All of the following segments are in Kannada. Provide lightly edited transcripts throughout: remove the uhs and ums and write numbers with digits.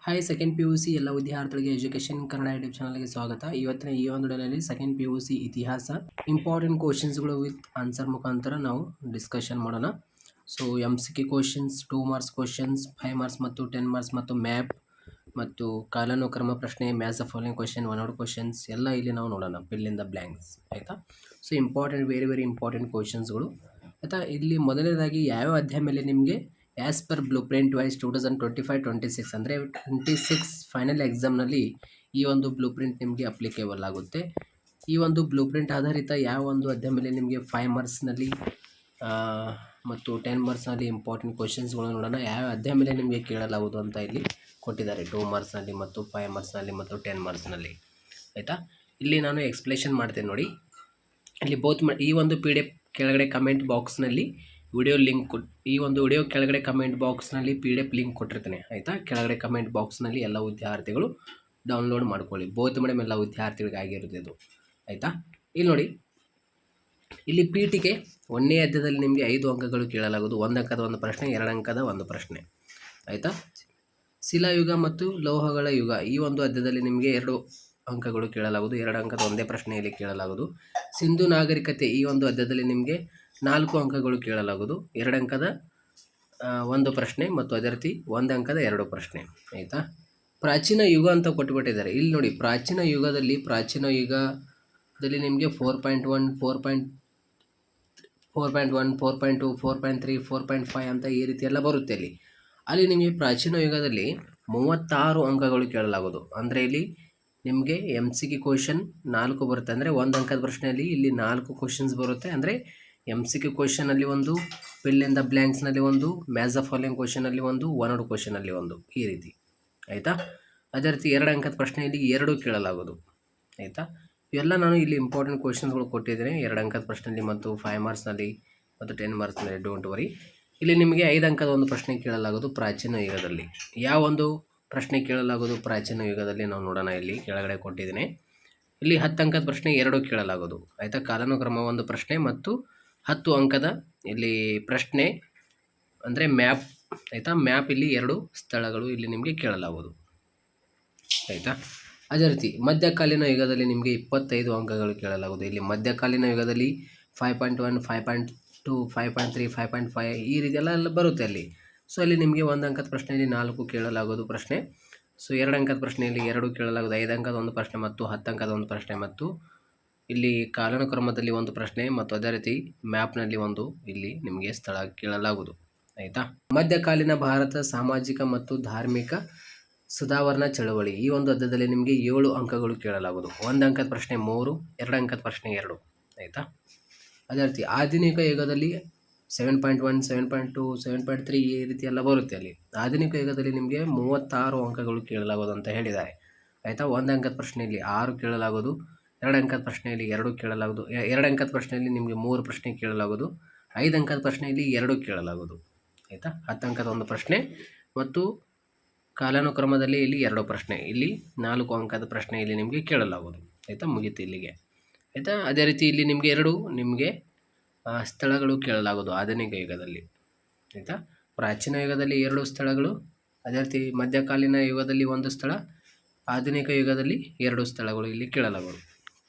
Hi second P U C ಎಲ್ಲ ವಿದ್ಯಾರ್ಥಿಗಳಿಗೆ ಎಜುಕೇಷನ್ ಕನ್ನಡ ಯೂಟ್ಯೂಬ್ ಚಾನಲ್ಗೆ ಸ್ವಾಗತ. ಇವತ್ತಿನ ಈ ಒಂದು ಡೇನಲ್ಲಿ ಸೆಕೆಂಡ್ ಪಿ ಯು ಸಿ ಇತಿಹಾಸ ಇಂಪಾರ್ಟೆಂಟ್ ಕ್ವಶನ್ಸ್ಗಳು ವಿತ್ ಆನ್ಸರ್ ಮುಖಾಂತರ ನಾವು ಡಿಸ್ಕಷನ್ ಮಾಡೋಣ. So MCQ questions, 2 marks questions, 5 marks ಮತ್ತು 10 ಮಾರ್ಕ್ಸ್ ಮತ್ತು ಮ್ಯಾಪ್ ಮತ್ತು ಕಾಲಾನುಕ್ರಮ ಪ್ರಶ್ನೆ, match the following question, 1 word questions ಎಲ್ಲ ಇಲ್ಲಿ ನಾವು ನೋಡೋಣ. ಫಿಲ್ ಇನ್ ದ ಬ್ಲ್ಯಾಂಕ್ಸ್ ಆಯಿತಾ. ಸೊ ಇಂಪಾರ್ಟೆಂಟ್ ವೆರಿ ಇಂಪಾರ್ಟೆಂಟ್ ಕ್ವಶನ್ಸ್ಗಳು ಆಯಿತಾ. ಇಲ್ಲಿ ಮೊದಲನೇದಾಗಿ ಯಾವ ಅಧ್ಯಾಯ ಮೇಲೆ ನಿಮಗೆ as per blueprint wise 2025-26 ಅಂದರೆ 26 ಫೈನಲ್ ಎಕ್ಸಾಮ್ನಲ್ಲಿ ಈ ಒಂದು ಬ್ಲೂ ಪ್ರಿಂಟ್ ನಿಮಗೆ ಅಪ್ಲಿಕೇಬಲ್ ಆಗುತ್ತೆ. ಈ ಒಂದು ಬ್ಲೂ ಪ್ರಿಂಟ್ ಆಧಾರಿತ ಯಾವ ಒಂದು ಅಧ್ಯಾಯ ಮೇಲೆ ನಿಮಗೆ 5 ಮಾರ್ಕ್ಸ್ನಲ್ಲಿ ಮತ್ತು 10 ಮಾರ್ಕ್ಸ್ನಲ್ಲಿ ಇಂಪಾರ್ಟೆಂಟ್ ಕ್ವಶನ್ಸ್ಗಳು ನೋಡೋಣ. ಯಾವ ಅಧ್ಯಾಯ ಮೇಲೆ ನಿಮಗೆ ಕೇಳಲಾಗುವುದು ಅಂತ ಇಲ್ಲಿ ಕೊಟ್ಟಿದ್ದಾರೆ. 2 ಮಾರ್ಕ್ಸ್ನಲ್ಲಿ ಮತ್ತು 5 ಮಾರ್ಕ್ಸ್ನಲ್ಲಿ ಮತ್ತು 10 ಮಾರ್ಕ್ಸ್ನಲ್ಲಿ ಆಯಿತಾ. ಇಲ್ಲಿ ನಾನು ಎಕ್ಸ್ಪ್ಲೇಷನ್ ಮಾಡ್ತೇನೆ ನೋಡಿ. ಇಲ್ಲಿ ಈ ಒಂದು PDF ಕೆಳಗಡೆ ಕಮೆಂಟ್ ಬಾಕ್ಸ್ನಲ್ಲಿ ವಿಡಿಯೋ ಲಿಂಕ್ ಈ ಒಂದು ವಿಡಿಯೋ ಕೆಳಗಡೆ ಕಮೆಂಟ್ ಬಾಕ್ಸ್ನಲ್ಲಿ PDF ಲಿಂಕ್ ಕೊಟ್ಟಿರ್ತೇನೆ ಆಯಿತಾ. ಕೆಳಗಡೆ ಕಮೆಂಟ್ ಬಾಕ್ಸ್ನಲ್ಲಿ ಎಲ್ಲ ವಿದ್ಯಾರ್ಥಿಗಳು ಡೌನ್ಲೋಡ್ ಮಾಡ್ಕೊಳ್ಳಿ. ಬೋತ್ ಮೇಡಮ್ ಎಲ್ಲ ವಿದ್ಯಾರ್ಥಿಗಳಿಗೆ ಆಗಿರುತ್ತೆ ಇದು ಆಯಿತಾ. ಇಲ್ಲಿ ನೋಡಿ, ಇಲ್ಲಿ ಪೀಠಿಗೆ 1ನೇ ಅಧ್ಯಾಯದಲ್ಲಿ ನಿಮಗೆ 5 ಅಂಕಗಳು ಕೇಳಲಾಗುವುದು. 1 ಅಂಕದ ಒಂದು ಪ್ರಶ್ನೆ, 2 ಅಂಕದ ಒಂದು ಪ್ರಶ್ನೆ ಆಯಿತಾ. ಶಿಲಾಯುಗ ಮತ್ತು ಲೋಹಗಳ ಯುಗ ಈ ಒಂದು ಅಧ್ಯಾಯದಲ್ಲಿ ನಿಮಗೆ 2 ಅಂಕಗಳು ಕೇಳಲಾಗುವುದು. 2 ಅಂಕದ ಒಂದೇ ಪ್ರಶ್ನೆಯಲ್ಲಿ ಕೇಳಲಾಗುವುದು. ಸಿಂಧು ನಾಗರಿಕತೆ ಈ ಒಂದು ಅಧ್ಯಾಯದಲ್ಲಿ ನಿಮಗೆ 4 ಅಂಕಗಳು ಕೇಳಲಾಗುವುದು. 2 ಅಂಕದ ಒಂದು ಪ್ರಶ್ನೆ ಮತ್ತು ಅದೇ ರೀತಿ 1 ಅಂಕದ 2 ಪ್ರಶ್ನೆ ಆಯಿತಾ. ಪ್ರಾಚೀನ ಯುಗ ಅಂತ ಕೊಟ್ಟುಬಿಟ್ಟಿದ್ದಾರೆ. ಇಲ್ಲಿ ನೋಡಿ, ಪ್ರಾಚೀನ ಯುಗದಲ್ಲಿ ನಿಮಗೆ 4.1, 4.1, 4.2, 4.3, 4.5 ಅಂತ ಈ ರೀತಿ ಎಲ್ಲ ಬರುತ್ತೆ. ಅಲ್ಲಿ ನಿಮಗೆ ಪ್ರಾಚೀನ ಯುಗದಲ್ಲಿ 36 ಅಂಕಗಳು ಕೇಳಲಾಗುವುದು. ಅಂದರೆ ಇಲ್ಲಿ ನಿಮಗೆ MCQ ಕ್ವಶನ್ 4 ಬರುತ್ತೆ. ಅಂದರೆ 1 ಅಂಕದ ಪ್ರಶ್ನೆಯಲ್ಲಿ ಇಲ್ಲಿ 4 ಕ್ವಶನ್ಸ್ ಬರುತ್ತೆ. ಅಂದರೆ MCQ ಕ್ವಶನಲ್ಲಿ ಒಂದು, ಫಿಲ್ ಇನ್ ದ ಬ್ಲ್ಯಾಂಕ್ಸ್ನಲ್ಲಿ ಒಂದು, ಮ್ಯಾಥ್ಸ್ ದ ಫಾಲೋಯಿಂಗ್ ಕ್ವಶನಲ್ಲಿ ಒಂದು, 1 ವರ್ಡ್ ಕ್ವಶನಲ್ಲಿ ಒಂದು ಈ ರೀತಿ ಆಯಿತಾ. ಅದೇ ರೀತಿ 2 ಅಂಕದ ಪ್ರಶ್ನೆಯಲ್ಲಿ 2 ಕೇಳಲಾಗೋದು ಆಯಿತಾ. ಇವೆಲ್ಲ ನಾನು ಇಲ್ಲಿ ಇಂಪಾರ್ಟೆಂಟ್ ಕ್ವಶನ್ಸ್ಗಳು ಕೊಟ್ಟಿದ್ದೇನೆ 2 ಅಂಕದ ಪ್ರಶ್ನೆಯಲ್ಲಿ ಮತ್ತು 5 ಮಾರ್ಕ್ಸ್ನಲ್ಲಿ ಮತ್ತು 10 ಮಾರ್ಕ್ಸ್ನಲ್ಲಿ. Don't worry. ಇಲ್ಲಿ ನಿಮಗೆ 5 ಅಂಕದ ಒಂದು ಪ್ರಶ್ನೆ ಕೇಳಲಾಗೋದು ಪ್ರಾಚೀನ ಯುಗದಲ್ಲಿ. ಯಾವ ಒಂದು ಪ್ರಶ್ನೆ ಕೇಳಲಾಗೋದು ಪ್ರಾಚೀನ ಯುಗದಲ್ಲಿ ನಾವು ನೋಡೋಣ. ಇಲ್ಲಿ ಕೆಳಗಡೆ ಕೊಟ್ಟಿದ್ದೇನೆ. ಇಲ್ಲಿ 10 ಅಂಕದ ಪ್ರಶ್ನೆ 2 ಕೇಳಲಾಗೋದು ಆಯಿತಾ. ಕಾಲಾನುಕ್ರಮ ಒಂದು ಪ್ರಶ್ನೆ ಮತ್ತು 10 ಅಂಕದ ಇಲ್ಲಿ ಪ್ರಶ್ನೆ ಅಂದರೆ ಮ್ಯಾಪ್ ಆಯಿತಾ. ಮ್ಯಾಪ್ ಇಲ್ಲಿ 2 ಸ್ಥಳಗಳು ಇಲ್ಲಿ ನಿಮಗೆ ಕೇಳಲಾಗುವುದು ಆಯಿತಾ. ಅದೇ ರೀತಿ ಮಧ್ಯಕಾಲೀನ ಯುಗದಲ್ಲಿ ನಿಮಗೆ 25 ಅಂಕಗಳು ಕೇಳಲಾಗುವುದು. ಇಲ್ಲಿ ಮಧ್ಯಕಾಲೀನ ಯುಗದಲ್ಲಿ 5.1, 5.2, 5.3, 5.5 ಈ ರೀತಿ ಎಲ್ಲ ಬರುತ್ತೆ ಅಲ್ಲಿ. ಸೊ ಅಲ್ಲಿ ನಿಮಗೆ 1 ಅಂಕದ ಪ್ರಶ್ನೆಯಲ್ಲಿ 4 ಕೇಳಲಾಗೋದು ಪ್ರಶ್ನೆ. ಸೊ 2 ಅಂಕದ ಪ್ರಶ್ನೆಯಲ್ಲಿ 2 ಕೇಳಲಾಗೋದು. 5 ಅಂಕದ ಒಂದು ಪ್ರಶ್ನೆ ಮತ್ತು 10 ಅಂಕದ ಒಂದು ಪ್ರಶ್ನೆ ಮತ್ತು ಇಲ್ಲಿ ಕಾಲಾನುಕ್ರಮದಲ್ಲಿ ಒಂದು ಪ್ರಶ್ನೆ ಮತ್ತು ಅದೇ ರೀತಿ ಮ್ಯಾಪ್ನಲ್ಲಿ ಒಂದು ಇಲ್ಲಿ ನಿಮಗೆ ಸ್ಥಳ ಕೇಳಲಾಗುವುದು ಆಯಿತಾ. ಮಧ್ಯಕಾಲೀನ ಭಾರತ ಸಾಮಾಜಿಕ ಮತ್ತು ಧಾರ್ಮಿಕ ಸುಧಾರಣಾ ಚಳವಳಿ ಈ ಒಂದು ಅಧ್ಯಾಯದಲ್ಲಿ ನಿಮಗೆ 7 ಅಂಕಗಳು ಕೇಳಲಾಗುವುದು. 1 ಅಂಕದ ಪ್ರಶ್ನೆ 3, 2 ಅಂಕದ ಪ್ರಶ್ನೆ 2 ಆಯಿತಾ. ಅದೇ ರೀತಿ ಆಧುನಿಕ ಯುಗದಲ್ಲಿ 7.1, 7.2, 7.3 ಈ ರೀತಿ ಎಲ್ಲ ಬರುತ್ತೆ ಅಲ್ಲಿ. ಆಧುನಿಕ ಯುಗದಲ್ಲಿ ನಿಮಗೆ 36 ಅಂಕಗಳು ಕೇಳಲಾಗುವುದು ಅಂತ ಹೇಳಿದ್ದಾರೆ ಆಯಿತಾ. 1 ಅಂಕದ ಪ್ರಶ್ನೆಯಲ್ಲಿ 6 ಕೇಳಲಾಗುವುದು. 2 ಅಂಕದ ಪ್ರಶ್ನೆಯಲ್ಲಿ 2 ಕೇಳಲಾಗುವುದು. 2 ಅಂಕದ ಪ್ರಶ್ನೆಯಲ್ಲಿ ನಿಮಗೆ 3 ಪ್ರಶ್ನೆ ಕೇಳಲಾಗುವುದು. 5 ಅಂಕದ ಪ್ರಶ್ನೆಯಲ್ಲಿ 2 ಕೇಳಲಾಗುವುದು ಆಯಿತಾ. 10 ಅಂಕದ ಒಂದು ಪ್ರಶ್ನೆ ಮತ್ತು ಕಾಲಾನುಕ್ರಮದಲ್ಲಿ ಇಲ್ಲಿ 2 ಪ್ರಶ್ನೆ, ಇಲ್ಲಿ 4 ಅಂಕದ ಪ್ರಶ್ನೆ ಇಲ್ಲಿ ನಿಮಗೆ ಕೇಳಲಾಗುವುದು ಆಯಿತಾ. ಮುಗೀತು ಇಲ್ಲಿಗೆ ಆಯಿತಾ. ಅದೇ ರೀತಿ ಇಲ್ಲಿ ನಿಮಗೆ 2 ಸ್ಥಳಗಳು ಕೇಳಲಾಗುವುದು ಆಧುನಿಕ ಯುಗದಲ್ಲಿ ಆಯಿತಾ. ಪ್ರಾಚೀನ ಯುಗದಲ್ಲಿ 2 ಸ್ಥಳಗಳು, ಅದೇ ರೀತಿ ಮಧ್ಯಕಾಲೀನ ಯುಗದಲ್ಲಿ 1 ಸ್ಥಳ, ಆಧುನಿಕ ಯುಗದಲ್ಲಿ 2 ಸ್ಥಳಗಳು ಇಲ್ಲಿ ಕೇಳಲಾಗುವುದು.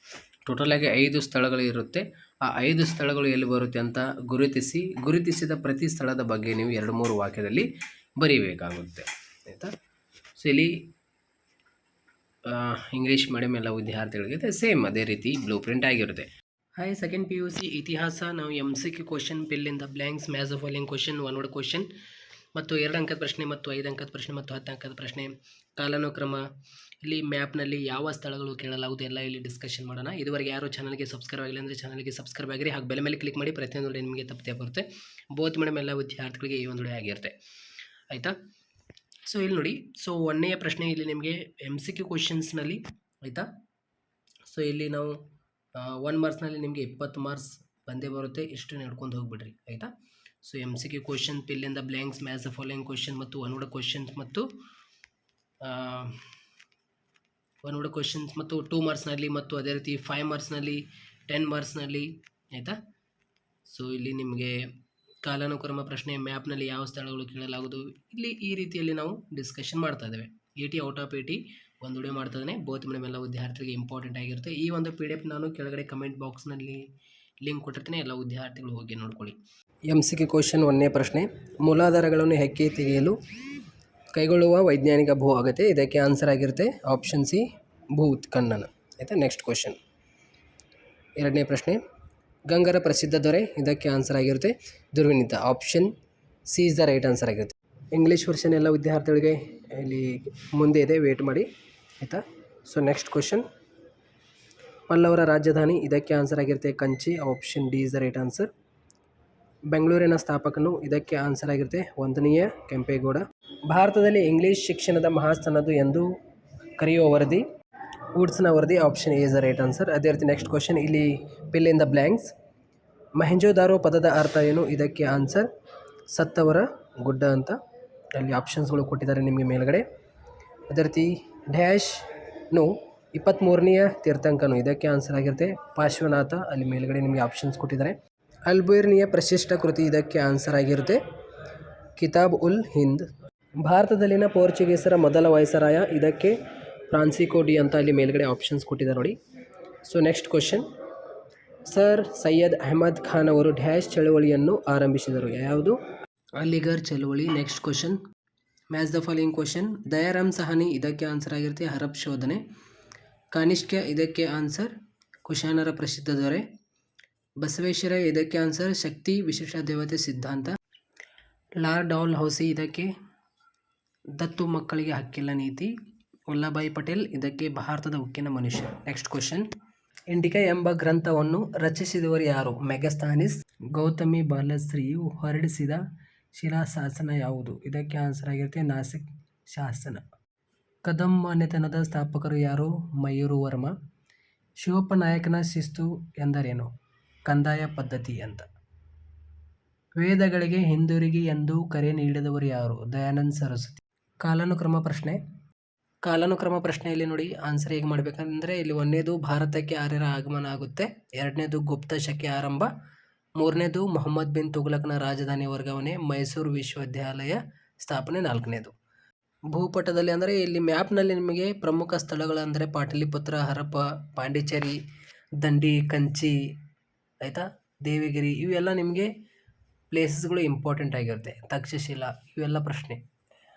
ಟೋಟಲಾಗಿ 5 ಸ್ಥಳಗಳು ಇರುತ್ತೆ. ಆ 5 ಸ್ಥಳಗಳು ಎಲ್ಲಿ ಬರುತ್ತೆ ಅಂತ ಗುರುತಿಸಿದ ಪ್ರತಿ ಸ್ಥಳದ ಬಗ್ಗೆ ನೀವು 2-3 ವಾಕ್ಯದಲ್ಲಿ ಬರೀಬೇಕಾಗುತ್ತೆ ಆಯಿತಾ. ಸೊ ಇಲ್ಲಿ ಇಂಗ್ಲೀಷ್ ಮೀಡಿಯಮ್ ಎಲ್ಲ ವಿದ್ಯಾರ್ಥಿಗಳಿಗೆ ಸೇಮ್ ಅದೇ ರೀತಿ ಬ್ಲೂ ಪ್ರಿಂಟ್ ಆಗಿರುತ್ತೆ. ಹಾಯ್ ಸೆಕೆಂಡ್ PUC ಇತಿಹಾಸ ನಾವು MCQ question, fill in the blanks, maths the following question, 1 word question ಮತ್ತು 2 ಅಂಕದ ಪ್ರಶ್ನೆ ಮತ್ತು 5 ಅಂಕದ ಪ್ರಶ್ನೆ ಮತ್ತು 10 ಅಂಕದ ಪ್ರಶ್ನೆ, ಕಾಲಾನುಕ್ರಮ, ಇಲ್ಲಿ ಮ್ಯಾಪ್ನಲ್ಲಿ ಯಾವ ಸ್ಥಳಗಳು ಕೇಳಲಾಗುವುದು ಎಲ್ಲ ಇಲ್ಲಿ ಡಿಸ್ಕಷನ್ ಮಾಡೋಣ. ಇದುವರೆಗೆ ಯಾರು ಚಾನಲ್ಗೆ ಸಬ್ಸ್ಕ್ರೈಬ್ ಆಗಿಲ್ಲ ಅಂದರೆ ಚಾನಲ್ಗೆ ಸಬ್ಸ್ಕ್ರೈಬ್ ಆಗಿರಿ. ಹಾಗೆ ಬೆಲೆ ಮೇಲೆ ಕ್ಲಿಕ್ ಮಾಡಿ. ಪ್ರತಿಯೊಂದು ನಿಮಗೆ ತಪ್ಪದೇ ಬರುತ್ತೆ. ಬೋತ್ ಮೇಡಮ್ ಎಲ್ಲ ವಿದ್ಯಾರ್ಥಿಗಳಿಗೆ ಈ ಒಂದು ಆಗಿರುತ್ತೆ ಆಯಿತಾ. ಸೊ ಇಲ್ಲಿ ನೋಡಿ, ಸೊ 1ನೇ ಪ್ರಶ್ನೆ ಇಲ್ಲಿ ನಿಮಗೆ MCQ ಕ್ವಶನ್ಸ್ನಲ್ಲಿ ಆಯಿತಾ. ಸೊ ಇಲ್ಲಿ ನಾವು 1 ಮಾರ್ಕ್ಸ್ನಲ್ಲಿ ನಿಮಗೆ 20 ಮಾರ್ಕ್ಸ್ ಬಂದೇ ಬರುತ್ತೆ. ಇಷ್ಟು ನಡ್ಕೊಂಡು ಹೋಗ್ಬಿಡ್ರಿ ಆಯಿತಾ. So MCQ question, fill in the blanks, maths the following question ಮತ್ತು 1 ವರ್ಡ್ ಕ್ವಶನ್ಸ್ ಮತ್ತು 1 ವರ್ಡ್ ಕ್ವಶನ್ಸ್ ಮತ್ತು 2 ಮಾರ್ಕ್ಸ್ನಲ್ಲಿ ಮತ್ತು ಅದೇ ರೀತಿ 5 ಮಾರ್ಕ್ಸ್ನಲ್ಲಿ, 10 ಮಾರ್ಕ್ಸ್ನಲ್ಲಿ ಆಯಿತಾ. ಸೊ ಇಲ್ಲಿ ನಿಮಗೆ ಕಾಲಾನುಕ್ರಮ ಪ್ರಶ್ನೆ, ಮ್ಯಾಪ್ನಲ್ಲಿ ಯಾವ ಸ್ಥಳಗಳು ಕೇಳಲಾಗುವುದು, ಇಲ್ಲಿ ಈ ರೀತಿಯಲ್ಲಿ ನಾವು ಡಿಸ್ಕಷನ್ ಮಾಡ್ತಾ ಇದ್ದೇವೆ 80 ಔಟ್ ಆಫ್ 80 ಒಂದು ವಿಡಿಯೋ ಮಾಡ್ತಿದ್ದಾನೆ. ಬೋತ್ ಮೀಡಿಯಂ ಎಲ್ಲ ವಿದ್ಯಾರ್ಥಿಗಳಿಗೆ ಇಂಪಾರ್ಟೆಂಟ್ ಆಗಿರುತ್ತೆ. ಈ ಒಂದು PDF ನಾನು ಕೆಳಗಡೆ ಕಮೆಂಟ್ ಬಾಕ್ಸ್ನಲ್ಲಿ ಲಿಂಕ್ ಕೊಟ್ಟಿರ್ತೀನಿ, ಎಲ್ಲ ವಿದ್ಯಾರ್ಥಿಗಳು ಹೋಗಿ ನೋಡ್ಕೊಳ್ಳಿ. MCQ ಕ್ವಶನ್ 1ನೇ ಪ್ರಶ್ನೆ, ಮೂಲಾಧಾರಗಳನ್ನು ಹೆಕ್ಕಿ ತೆಗೆಯಲು ಕೈಗೊಳ್ಳುವ ವೈಜ್ಞಾನಿಕ ಭೂ ಅಗತ್ಯ. ಇದಕ್ಕೆ ಆನ್ಸರ್ ಆಗಿರುತ್ತೆ ಆಪ್ಷನ್ ಸಿ, ಭೂ ಉತ್ಖನನ. ಆಯಿತಾ. ನೆಕ್ಸ್ಟ್ ಕ್ವಶನ್ 2ನೇ ಪ್ರಶ್ನೆ, ಗಂಗರ ಪ್ರಸಿದ್ಧ ದೊರೆ. ಇದಕ್ಕೆ ಆನ್ಸರ್ ಆಗಿರುತ್ತೆ Durvinita. Option C is the right answer ಆಗಿರುತ್ತೆ. ಇಂಗ್ಲೀಷ್ ವರ್ಷನ್ ಎಲ್ಲ ವಿದ್ಯಾರ್ಥಿಗಳಿಗೆ ಇಲ್ಲಿ ಮುಂದೆ ಇದೆ, ವೇಟ್ ಮಾಡಿ. ಆಯಿತಾ. ಸೊ ನೆಕ್ಸ್ಟ್ ಕ್ವಶನ್, ಪಲ್ಲವರ ರಾಜಧಾನಿ. ಇದಕ್ಕೆ ಆನ್ಸರ್ ಆಗಿರುತ್ತೆ Kanchi. Option D is the right answer. ಬೆಂಗಳೂರಿನ ಸ್ಥಾಪಕನು. ಇದಕ್ಕೆ ಆನ್ಸರ್ ಆಗಿರುತ್ತೆ 1ನೇ ಕೆಂಪೇಗೌಡ. ಭಾರತದಲ್ಲಿ ಇಂಗ್ಲೀಷ್ ಶಿಕ್ಷಣದ ಮಹಾಸನದು ಎಂದು ಕರೆಯುವ ವರದಿ ವುಡ್ಸ್ನ ವರದಿ. Option A is the right answer. ಅದೇ ರೀತಿ ನೆಕ್ಸ್ಟ್ ಕ್ವಶನ್, ಇಲ್ಲಿ fill in the blanks. Mohenjodaro ಪದದ ಅರ್ಥ ಏನು. ಇದಕ್ಕೆ ಆನ್ಸರ್ ಸತ್ತವರ ಗುಡ್ಡ ಅಂತ. ಅಲ್ಲಿ ಆಪ್ಷನ್ಸ್ಗಳು ಕೊಟ್ಟಿದ್ದಾರೆ ನಿಮಗೆ ಮೇಲ್ಗಡೆ. ಅದೇ ರೀತಿ ಡ್ಯಾಶ್ನು 23ನೇ ತೀರ್ಥಂಕನು. ಇದಕ್ಕೆ ಆನ್ಸರ್ ಆಗಿರುತ್ತೆ ಪಾರ್ಶ್ವನಾಥ. ಅಲ್ಲಿ ಮೇಲ್ಗಡೆ ನಿಮಗೆ ಆಪ್ಷನ್ಸ್ ಕೊಟ್ಟಿದ್ದಾರೆ. ಅಲ್ಬೇರ್ನಿಯ ಪ್ರಶಿಷ್ಟ ಕೃತಿ. ಇದಕ್ಕೆ ಆನ್ಸರ್ ಆಗಿರುತ್ತೆ ಕಿತಾಬ್ ಉಲ್ ಹಿಂದ್. ಭಾರತದಲ್ಲಿನ ಪೋರ್ಚುಗೀಸರ ಮೊದಲ ವೈಸರಾಯ. ಇದಕ್ಕೆ ಫ್ರಾನ್ಸಿಕೋ ಡಿ ಅಂತ ಅಲ್ಲಿ ಮೇಲ್ಗಡೆ ಆಪ್ಷನ್ಸ್ ಕೊಟ್ಟಿದ್ದಾರೆ ನೋಡಿ. So next question, sir Syed Ahmad Khan ಅವರು ಡ್ಯಾಶ್ ಚಳುವಳಿಯನ್ನು ಆರಂಭಿಸಿದರು. ಯಾವುದು. ಅಲಿಗರ್ ಚಳುವಳಿ. Next question, match the following question. Dayaram Sahni. ಇದಕ್ಕೆ ಆನ್ಸರ್ ಆಗಿರುತ್ತೆ ಹರಪ್ ಶೋಧನೆ. ಕಾನಿಷ್ಕ. ಇದಕ್ಕೆ ಆನ್ಸರ್ ಕುಶಾನರ ಪ್ರಸಿದ್ಧ ದೊರೆ. ಬಸವೇಶ್ವರ. ಇದಕ್ಕೆ ಆನ್ಸರ್ ಶಕ್ತಿ ವಿಶಿಷ್ಟ ದೇವತೆ ಸಿದ್ಧಾಂತ. ಲಾರ್ಡ್ ಡೌಲ್ ಹೌಸಿ. ಇದಕ್ಕೆ ದತ್ತು ಮಕ್ಕಳಿಗೆ ಹಕ್ಕಿಲ್ಲ ನೀತಿ. ವಲ್ಲಭಾಯಿ ಪಟೇಲ್. ಇದಕ್ಕೆ ಭಾರತದ ಉಕ್ಕಿನ ಮನುಷ್ಯ. ನೆಕ್ಸ್ಟ್ ಕ್ವಶನ್, ಇಂಡಿಕಾ ಎಂಬ ಗ್ರಂಥವನ್ನು ರಚಿಸಿದವರು ಯಾರು. ಮೆಗಸ್ತಾನಿಸ್. ಗೌತಮಿ ಬಾಲಶ್ರೀಯು ಹೊರಡಿಸಿದ ಶಿಲಾಶಾಸನ ಯಾವುದು. ಇದಕ್ಕೆ ಆನ್ಸರ್ ಆಗಿರುತ್ತೆ ನಾಸಿಕ್ ಶಾಸನ. ಕದಂ ಮನೆತನದ ಸ್ಥಾಪಕರು ಯಾರು. ಮಯೂರು ವರ್ಮ. ಶಿವಪ್ಪ ನಾಯಕನ ಶಿಸ್ತು ಎಂದರೇನು. ಕಂದಾಯ ಪದ್ಧತಿ ಅಂತ. ವೇದಗಳಿಗೆ ಹಿಂದಿರುಗಿ ಎಂದು ಕರೆ ನೀಡಿದವರು ಯಾರು. ದಯಾನಂದ ಸರಸ್ವತಿ. ಕಾಲಾನುಕ್ರಮ ಪ್ರಶ್ನೆ. ಕಾಲಾನುಕ್ರಮ ಪ್ರಶ್ನೆಯಲ್ಲಿ ನೋಡಿ ಆನ್ಸರ್ ಹೇಗೆ ಮಾಡಬೇಕಂದ್ರೆ, ಇಲ್ಲಿ 1ನೇದು ಭಾರತಕ್ಕೆ ಆರ್ಯರ ಆಗಮನ ಆಗುತ್ತೆ. 2ನೇದು ಗುಪ್ತ ಶಕೆ ಆರಂಭ. 3ನೇದು ಮೊಹಮ್ಮದ್ ಬಿನ್ ತುಘಲಕ್ನ ರಾಜಧಾನಿ ವರ್ಗಾವಣೆ. ಮೈಸೂರು ವಿಶ್ವವಿದ್ಯಾಲಯ ಸ್ಥಾಪನೆ. 4ನೇದು ಭೂಪಟದಲ್ಲಿ ಅಂದರೆ ಇಲ್ಲಿ ಮ್ಯಾಪ್ನಲ್ಲಿ ನಿಮಗೆ ಪ್ರಮುಖ ಸ್ಥಳಗಳಂದರೆ ಪಾಟಲಿಪುತ್ರ, ಹರಪ್ಪ, ಪಾಂಡಿಚೇರಿ, ದಂಡಿ, ಕಂಚಿ, ಆಯಿತಾ, ದೇವಿಗಿರಿ, ಇವೆಲ್ಲ ನಿಮಗೆ ಪ್ಲೇಸಸ್ಗಳು ಇಂಪಾರ್ಟೆಂಟ್ ಆಗಿರುತ್ತೆ. ತಕ್ಷಶಿಲಾ, ಇವೆಲ್ಲ ಪ್ರಶ್ನೆ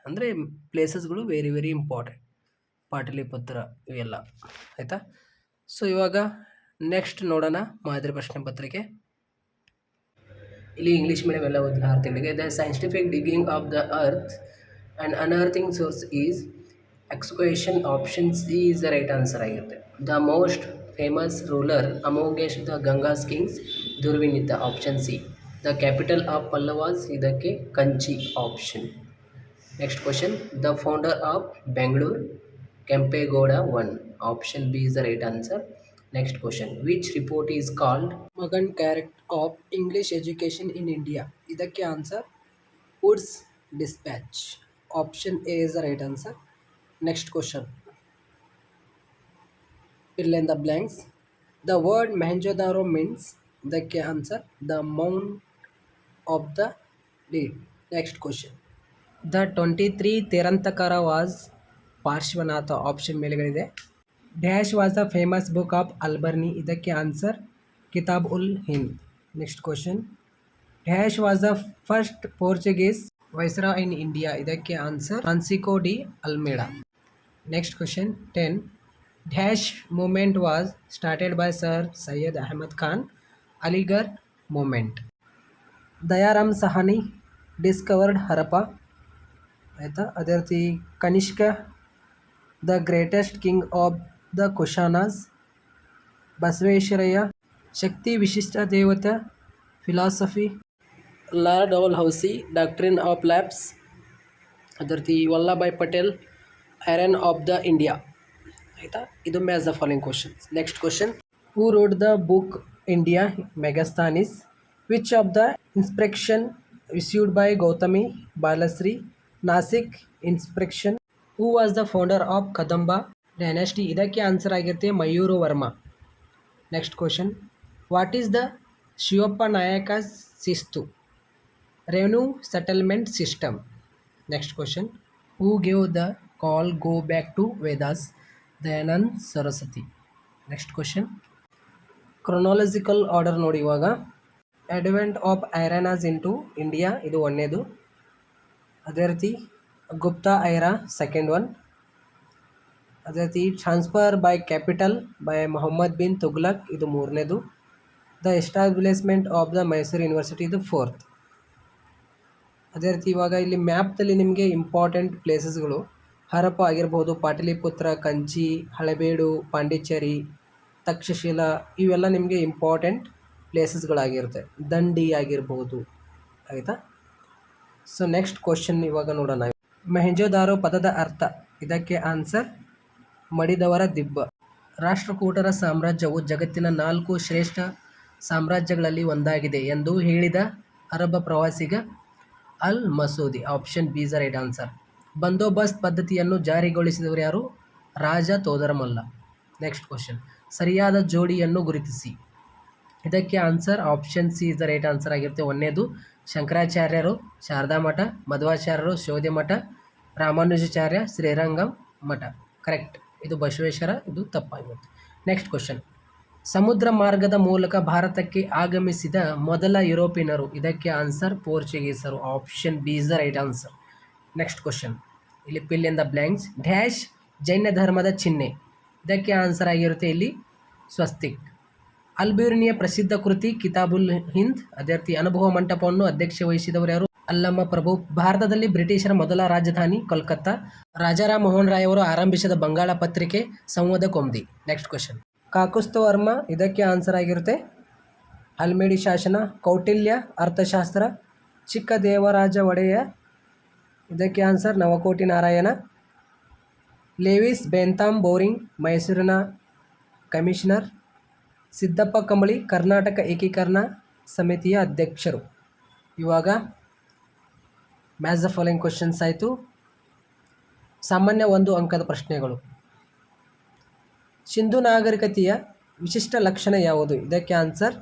ಅಂದರೆ ಪ್ಲೇಸಸ್ಗಳು ವೆರಿ ವೆರಿ ಇಂಪಾರ್ಟೆಂಟ್. ಪಾಟಲಿಪುತ್ರ ಇವೆಲ್ಲ. ಆಯಿತಾ. ಸೊ ಇವಾಗ ನೆಕ್ಸ್ಟ್ ನೋಡೋಣ ಮಾದರಿ ಪ್ರಶ್ನೆ ಪತ್ರಿಕೆ. ಇಲ್ಲಿ ಇಂಗ್ಲೀಷ್ ಮೀಡಿಯಂ ಎಲ್ಲ ವಿದ್ಯಾರ್ಥಿಗಳಿಗೆ the scientific digging of the earth and unearthing source is excavation. Option C is the right answer ಆಗಿರುತ್ತೆ. The most famous ruler amongst the Gangas kings. Durvinita. Option C. The capital of Pallavas. ಇದಕ್ಕೆ Kanchi. Option. Next question, the founder of Bengaluru. Kempegowda 1. Option B is the right answer. Next question, which report is called Magna Carta of English education in India. ಇದಕ್ಕೆ answer Woods dispatch. Option A is the right answer. Next question, fill in the blanks. The word Mohenjo-daro means. ಇದಕ್ಕೆ answer the mount of the dead. Next question, the 23 tirthankara was Parshvanatha. Option ಮೇಲೆಗಳಿದೆ. Dash was the famous book of Alberuni. ಇದಕ್ಕೆ answer Kitab ul Hind. Next question, dash was the first Portuguese viceroy in India. ಇದಕ್ಕೆ answer Francisco de Almeida. Next question 10. Dash movement was started by sir Syed Ahmad Khan. Aligarh movement. Dayaram Sahni discovered Harappa. ಆಯಿತಾ. ಅದೇ ರೀತಿ Kanishka the greatest king of the Kushanas. ಬಸವೇಶ್ವರಯ್ಯ ಶಕ್ತಿ ವಿಶಿಷ್ಟ ದೇವತೆ philosophy. Lord Dalhousie doctrine of lapse. ಅದೇ ರೀತಿ Vallabhbhai Patel iron of the India. ಆಯಿತಾ. ಇದು match the following questions. Next question, who wrote the book India Megasthenes. Which of the inscription issued by Gautami Balashri. Nasik inscription. Who was the founder of Kadamba dynasty. ಇದಕ್ಕೆ ಆನ್ಸರ್ ಆಗಿರುತ್ತೆ Mayura Varma. Next question, what is the Shivappa Nayaka ಶಿಸ್ತು. Revenue settlement system. Next question, who gave the call go back to Vedas, Dayanand Saraswati. Next question, chronological order ನೋಡಿ. ಇವಾಗ advent of Aryans into India ಇದು ಒಂದನೇದು. ಅದೇ ರೀತಿ ಗುಪ್ತಾ ಐರಾ ಸೆಕೆಂಡ್ ಒನ್. ಅದೇ ರೀತಿ transfer by capital by Mohammad bin Tughlaq ಇದು ಮೂರನೇದು. The establishment of the Mysore university ಇದು ಫೋರ್ತ್. ಅದೇ ರೀತಿ ಇವಾಗ ಇಲ್ಲಿ ಮ್ಯಾಪ್ದಲ್ಲಿ ನಿಮಗೆ ಇಂಪಾರ್ಟೆಂಟ್ ಪ್ಲೇಸಸ್ಗಳು ಹರಪ್ಪ ಆಗಿರ್ಬೋದು, ಪಾಟಲಿಪುತ್ರ, ಕಂಚಿ, ಹಳೆಬೀಡು, ಪಾಂಡಿಚೇರಿ, ತಕ್ಷಶಿಲಾ ಇವೆಲ್ಲ ನಿಮಗೆ ಇಂಪಾರ್ಟೆಂಟ್ ಪ್ಲೇಸಸ್ಗಳಾಗಿರುತ್ತೆ. ದಂಡಿ ಆಗಿರ್ಬೋದು, ಆಯಿತಾ. ಸೊ ನೆಕ್ಸ್ಟ್ ಕ್ವಶನ್ ಇವಾಗ ನೋಡೋಣ. ಮೊಹೆಂಜೊದಾರೋ ಪದದ ಅರ್ಥ, ಇದಕ್ಕೆ ಆನ್ಸರ್ ಮಡಿದವರ ದಿಬ್ಬ. ರಾಷ್ಟ್ರಕೂಟರ ಸಾಮ್ರಾಜ್ಯವು ಜಗತ್ತಿನ 4 ಶ್ರೇಷ್ಠ ಸಾಮ್ರಾಜ್ಯಗಳಲ್ಲಿ ಒಂದಾಗಿದೆ ಎಂದು ಹೇಳಿದ ಅರಬ್ ಪ್ರವಾಸಿಗ Al Masudi. Option B is the right answer. ಬಂದೋಬಸ್ತ್ ಪದ್ಧತಿಯನ್ನು ಜಾರಿಗೊಳಿಸಿದವರು ಯಾರು? ರಾಜ ತೋದರಮಲ್ಲ. ನೆಕ್ಸ್ಟ್ ಕ್ವಶನ್, ಸರಿಯಾದ ಜೋಡಿಯನ್ನು ಗುರುತಿಸಿ. ಇದಕ್ಕೆ answer option C is the right answer ಆಗಿರುತ್ತೆ. ಒಂದನೇದು ಶಂಕರಾಚಾರ್ಯರು ಶಾರದಾ ಮಠ, ಮಧ್ವಾಚಾರ್ಯರು ಶೋಧೆ ಮಠ, ರಾಮಾನುಜಾಚಾರ್ಯ ಶ್ರೀರಂಗಂ ಮಠ. ಕರೆಕ್ಟ್. ಇದು ಬಸವೇಶ್ವರ, ಇದು ತಪ್ಪಾಗಿರುತ್ತೆ. ನೆಕ್ಸ್ಟ್ ಕ್ವಶನ್, ಸಮುದ್ರ ಮಾರ್ಗದ ಮೂಲಕ ಭಾರತಕ್ಕೆ ಆಗಮಿಸಿದ ಮೊದಲ ಯುರೋಪಿಯನರು. ಇದಕ್ಕೆ ಆನ್ಸರ್ ಪೋರ್ಚುಗೀಸರು. Option B is the right answer. Next question, ಇಲ್ಲಿ fill in the blanks. Dash Jaina ಧರ್ಮದ ಚಿಹ್ನೆ. ಇದಕ್ಕೆ ಆನ್ಸರ್ ಆಗಿರುತ್ತೆ ಇಲ್ಲಿ ಸ್ವಸ್ತಿಕ್. ಅಲ್ಬೀರುನಿಯ ಪ್ರಸಿದ್ಧ ಕೃತಿ ಕಿತಾಬುಲ್ ಹಿಂದ್. ಅದೇ ರೀತಿ ಅನುಭವ ಮಂಟಪವನ್ನು ಅಧ್ಯಕ್ಷ ವಹಿಸಿದವರು ಯಾರು? ಅಲ್ಲಮ್ಮ ಪ್ರಭು. ಭಾರತದಲ್ಲಿ ಬ್ರಿಟಿಷರ ಮೊದಲ ರಾಜಧಾನಿ ಕೋಲ್ಕತ್ತಾ. ರಾಜಾರಾಮ್ ಮೋಹನ್ ರಾಯ್ ಅವರು ಆರಂಭಿಸಿದ ಬಂಗಾಳ ಪತ್ರಿಕೆ ಸಂವಾದ ಕೊಂದಿ. Next question, Kakusthavarma. ಇದಕ್ಕೆ ಆನ್ಸರ್ ಆಗಿರುತ್ತೆ ಹಲ್ಮಿಡಿ ಶಾಸನ. ಕೌಟಿಲ್ಯ ಅರ್ಥಶಾಸ್ತ್ರ. ಚಿಕ್ಕ ದೇವರಾಜ ಒಡೆಯ. ಇದಕ್ಕೆ ಆನ್ಸರ್ ನವಕೋಟಿ ನಾರಾಯಣ. ಲೇವಿಸ್ ಬೆಂತಾಮ್ ಬೋರಿಂಗ್ ಮೈಸೂರಿನ ಕಮಿಷನರ್. ಸಿದ್ದಪ್ಪ ಕಂಬಳಿ ಕರ್ನಾಟಕ ಏಕೀಕರಣ ಸಮಿತಿಯ ಅಧ್ಯಕ್ಷರು. ಇವಾಗ ಮ್ಯಾಚ್ ದ ಫಾಲೋಯಿಂಗ್ ಕ್ವಶನ್ಸ್ ಆಯಿತು. ಸಾಮಾನ್ಯ 1 ಅಂಕದ ಪ್ರಶ್ನೆಗಳು. ಸಿಂಧು ನಾಗರಿಕತೆಯ ವಿಶಿಷ್ಟ ಲಕ್ಷಣ ಯಾವುದು? ಇದಕ್ಕೆ ಆನ್ಸರ್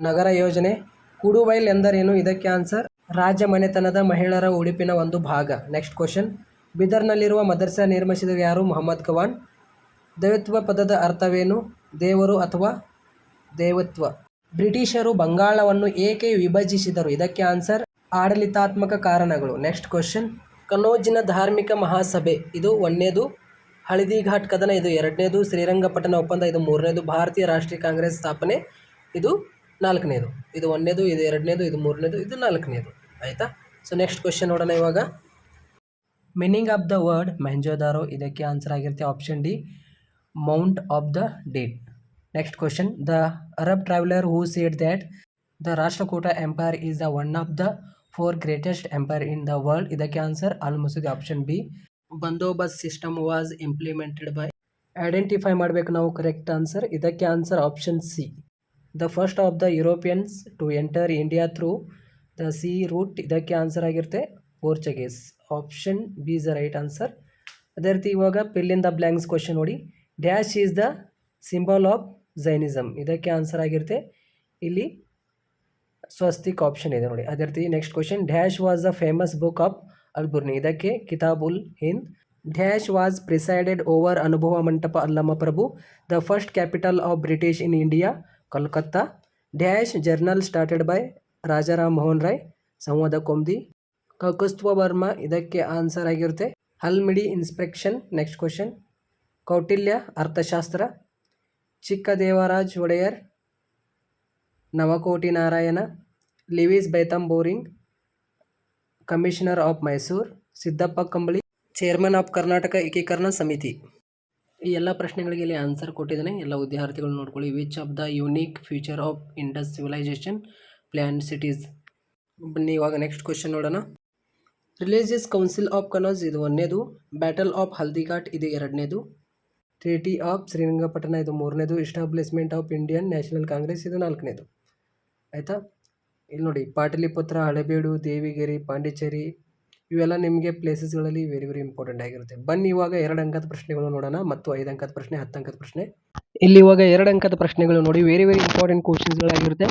ನಗರ ಯೋಜನೆ. ಕೂಡುಬೈಲ್ ಎಂದರೇನು? ಇದಕ್ಕೆ ಆನ್ಸರ್ ರಾಜಮನೆತನದ ಮಹಿಳೆಯರ ಉಡುಪಿನ ಒಂದು ಭಾಗ. ನೆಕ್ಸ್ಟ್ ಕ್ವಶನ್, ಬೀದರ್ನಲ್ಲಿರುವ ಮದರ್ಸಾ ನಿರ್ಮಿಸಿದವರು ಯಾರು? ಮೊಹಮ್ಮದ್ ಖವಾನ್. ದೈವತ್ವ ಪದದ ಅರ್ಥವೇನು? ದೇವರು ಅಥವಾ ದೇವತ್ವ. ಬ್ರಿಟಿಷರು ಬಂಗಾಳವನ್ನು ಏಕೆ ವಿಭಜಿಸಿದರು? ಇದಕ್ಕೆ ಆನ್ಸರ್ ಆಡಳಿತಾತ್ಮಕ ಕಾರಣಗಳು. ನೆಕ್ಸ್ಟ್ ಕ್ವಶನ್, ಕನೋಜಿನ ಧಾರ್ಮಿಕ ಮಹಾಸಭೆ ಇದು ಒಂದನೇದು. ಹಳದಿಘಾಟ್ ಕದನ ಇದು ಎರಡನೇದು. ಶ್ರೀರಂಗಪಟ್ಟಣ ಒಪ್ಪಂದ ಇದು ಮೂರನೇದು. ಭಾರತೀಯ ರಾಷ್ಟ್ರೀಯ ಕಾಂಗ್ರೆಸ್ ಸ್ಥಾಪನೆ ಇದು ನಾಲ್ಕನೇದು. ಇದು ಒಂದನೇದು, ಇದು ಎರಡನೇದು, ಇದು ಮೂರನೇದು, ಇದು ನಾಲ್ಕನೇದು. ಆಯಿತಾ. ಸೊ ನೆಕ್ಸ್ಟ್ ಕ್ವಶನ್ ನೋಡೋಣ ಇವಾಗ. Meaning of the word Mohenjodaro. ಇದಕ್ಕೆ ಆನ್ಸರ್ ಆಗಿರುತ್ತೆ option D mount of the dead. Next question, the Arab traveller who said that the Rashtrakuta empire is the one of the 4 greatest empire in the world. ಇದಕ್ಕೆ answer Al Masudi. Option B. Bandobast system was implemented by. Identify ಮಾಡಬೇಕು ನಾವು ಕರೆಕ್ಟ್ ಆನ್ಸರ್. ಇದಕ್ಕೆ answer option C. The first of the Europeans to enter India through the C route. ಇದಕ್ಕೆ ಆನ್ಸರ್ ಆಗಿರುತ್ತೆ Portuguese. Option B is the right answer. ಅದೇ ರೀತಿ ಇವಾಗ fill in the blanks question ನೋಡಿ. Dash is the symbol of Jainism. ಇದಕ್ಕೆ ಆನ್ಸರ್ ಆಗಿರುತ್ತೆ ಇಲ್ಲಿ ಸ್ವಸ್ತಿಕ್. ಆಪ್ಷನ್ ಇದೆ ನೋಡಿ. ಅದೇ ರೀತಿ next question, dash was the famous book of Alberuni. ಇದಕ್ಕೆ Kitab ul Hind. Dash was presided over Anubhava Mantapa Allama Prabhu. The first capital of British in India Kolkata. Dash journal started by Rajaram Mohan Roy Samvad Kaumudi. Kakusthavarma. ಇದಕ್ಕೆ ಆನ್ಸರ್ ಆಗಿರುತ್ತೆ Halmidi inscription. Next question, Kautilya Arthashastra. Chikka Devaraj Wodeyar Navakoti Narayana. Lewin Bentham Bowring commissioner of Mysore. Siddappa Kambli chairman of Karnataka ಏಕೀಕರಣ ಸಮಿತಿ. ಈ ಎಲ್ಲ ಪ್ರಶ್ನೆಗಳಿಗೆ ಇಲ್ಲಿ ಆನ್ಸರ್ ಕೊಟ್ಟಿದ್ದಾನೆ. ಎಲ್ಲ ವಿದ್ಯಾರ್ಥಿಗಳು ನೋಡ್ಕೊಳ್ಳಿ. Which of the unique future of Indus civilisation plan cities. ಬನ್ನಿ ಇವಾಗ ನೆಕ್ಸ್ಟ್ ಕ್ವಶನ್ ನೋಡೋಣ. ರಿಲಿಜಿಯಸ್ ಕೌನ್ಸಿಲ್ ಆಫ್ ಕನೌಜ್ ಇದು ಒಂದನೇದು. ಬ್ಯಾಟಲ್ ಆಫ್ ಹಲ್ದಿಘಾಟ್ ಇದು ಎರಡನೇದು. ಟ್ರೀಟಿ ಆಫ್ ಶ್ರೀರಂಗಪಟ್ಟಣ ಇದು ಮೂರನೇದು. Establishment of Indian national Congress ಇದು ನಾಲ್ಕನೇದು. ಆಯಿತಾ. ಇಲ್ಲಿ ನೋಡಿ ಪಾಟಲಿಪುತ್ರ, ಹಳೆಬೀಡು, ದೇವಿಗಿರಿ, ಪಾಂಡಿಚೇರಿ ಇವೆಲ್ಲ ನಿಮಗೆ ಪ್ಲೇಸಸ್ಗಳಲ್ಲಿ ವೆರಿ ವೆರಿ ಇಂಪಾರ್ಟೆಂಟ್ ಆಗಿರುತ್ತೆ. ಬನ್ನಿ ಇವಾಗ 2 ಅಂಕದ ಪ್ರಶ್ನೆಗಳು ನೋಡೋಣ ಮತ್ತು 5 ಅಂಕದ ಪ್ರಶ್ನೆ, 10 ಅಂಕದ ಪ್ರಶ್ನೆ. ಇಲ್ಲಿ ಇವಾಗ 2 ಅಂಕದ ಪ್ರಶ್ನೆಗಳು ನೋಡಿ ವೆರಿ ವೆರಿ ಇಂಪಾರ್ಟೆಂಟ್ ಕ್ವಶನ್ಸ್ಗಳಾಗಿರುತ್ತೆ.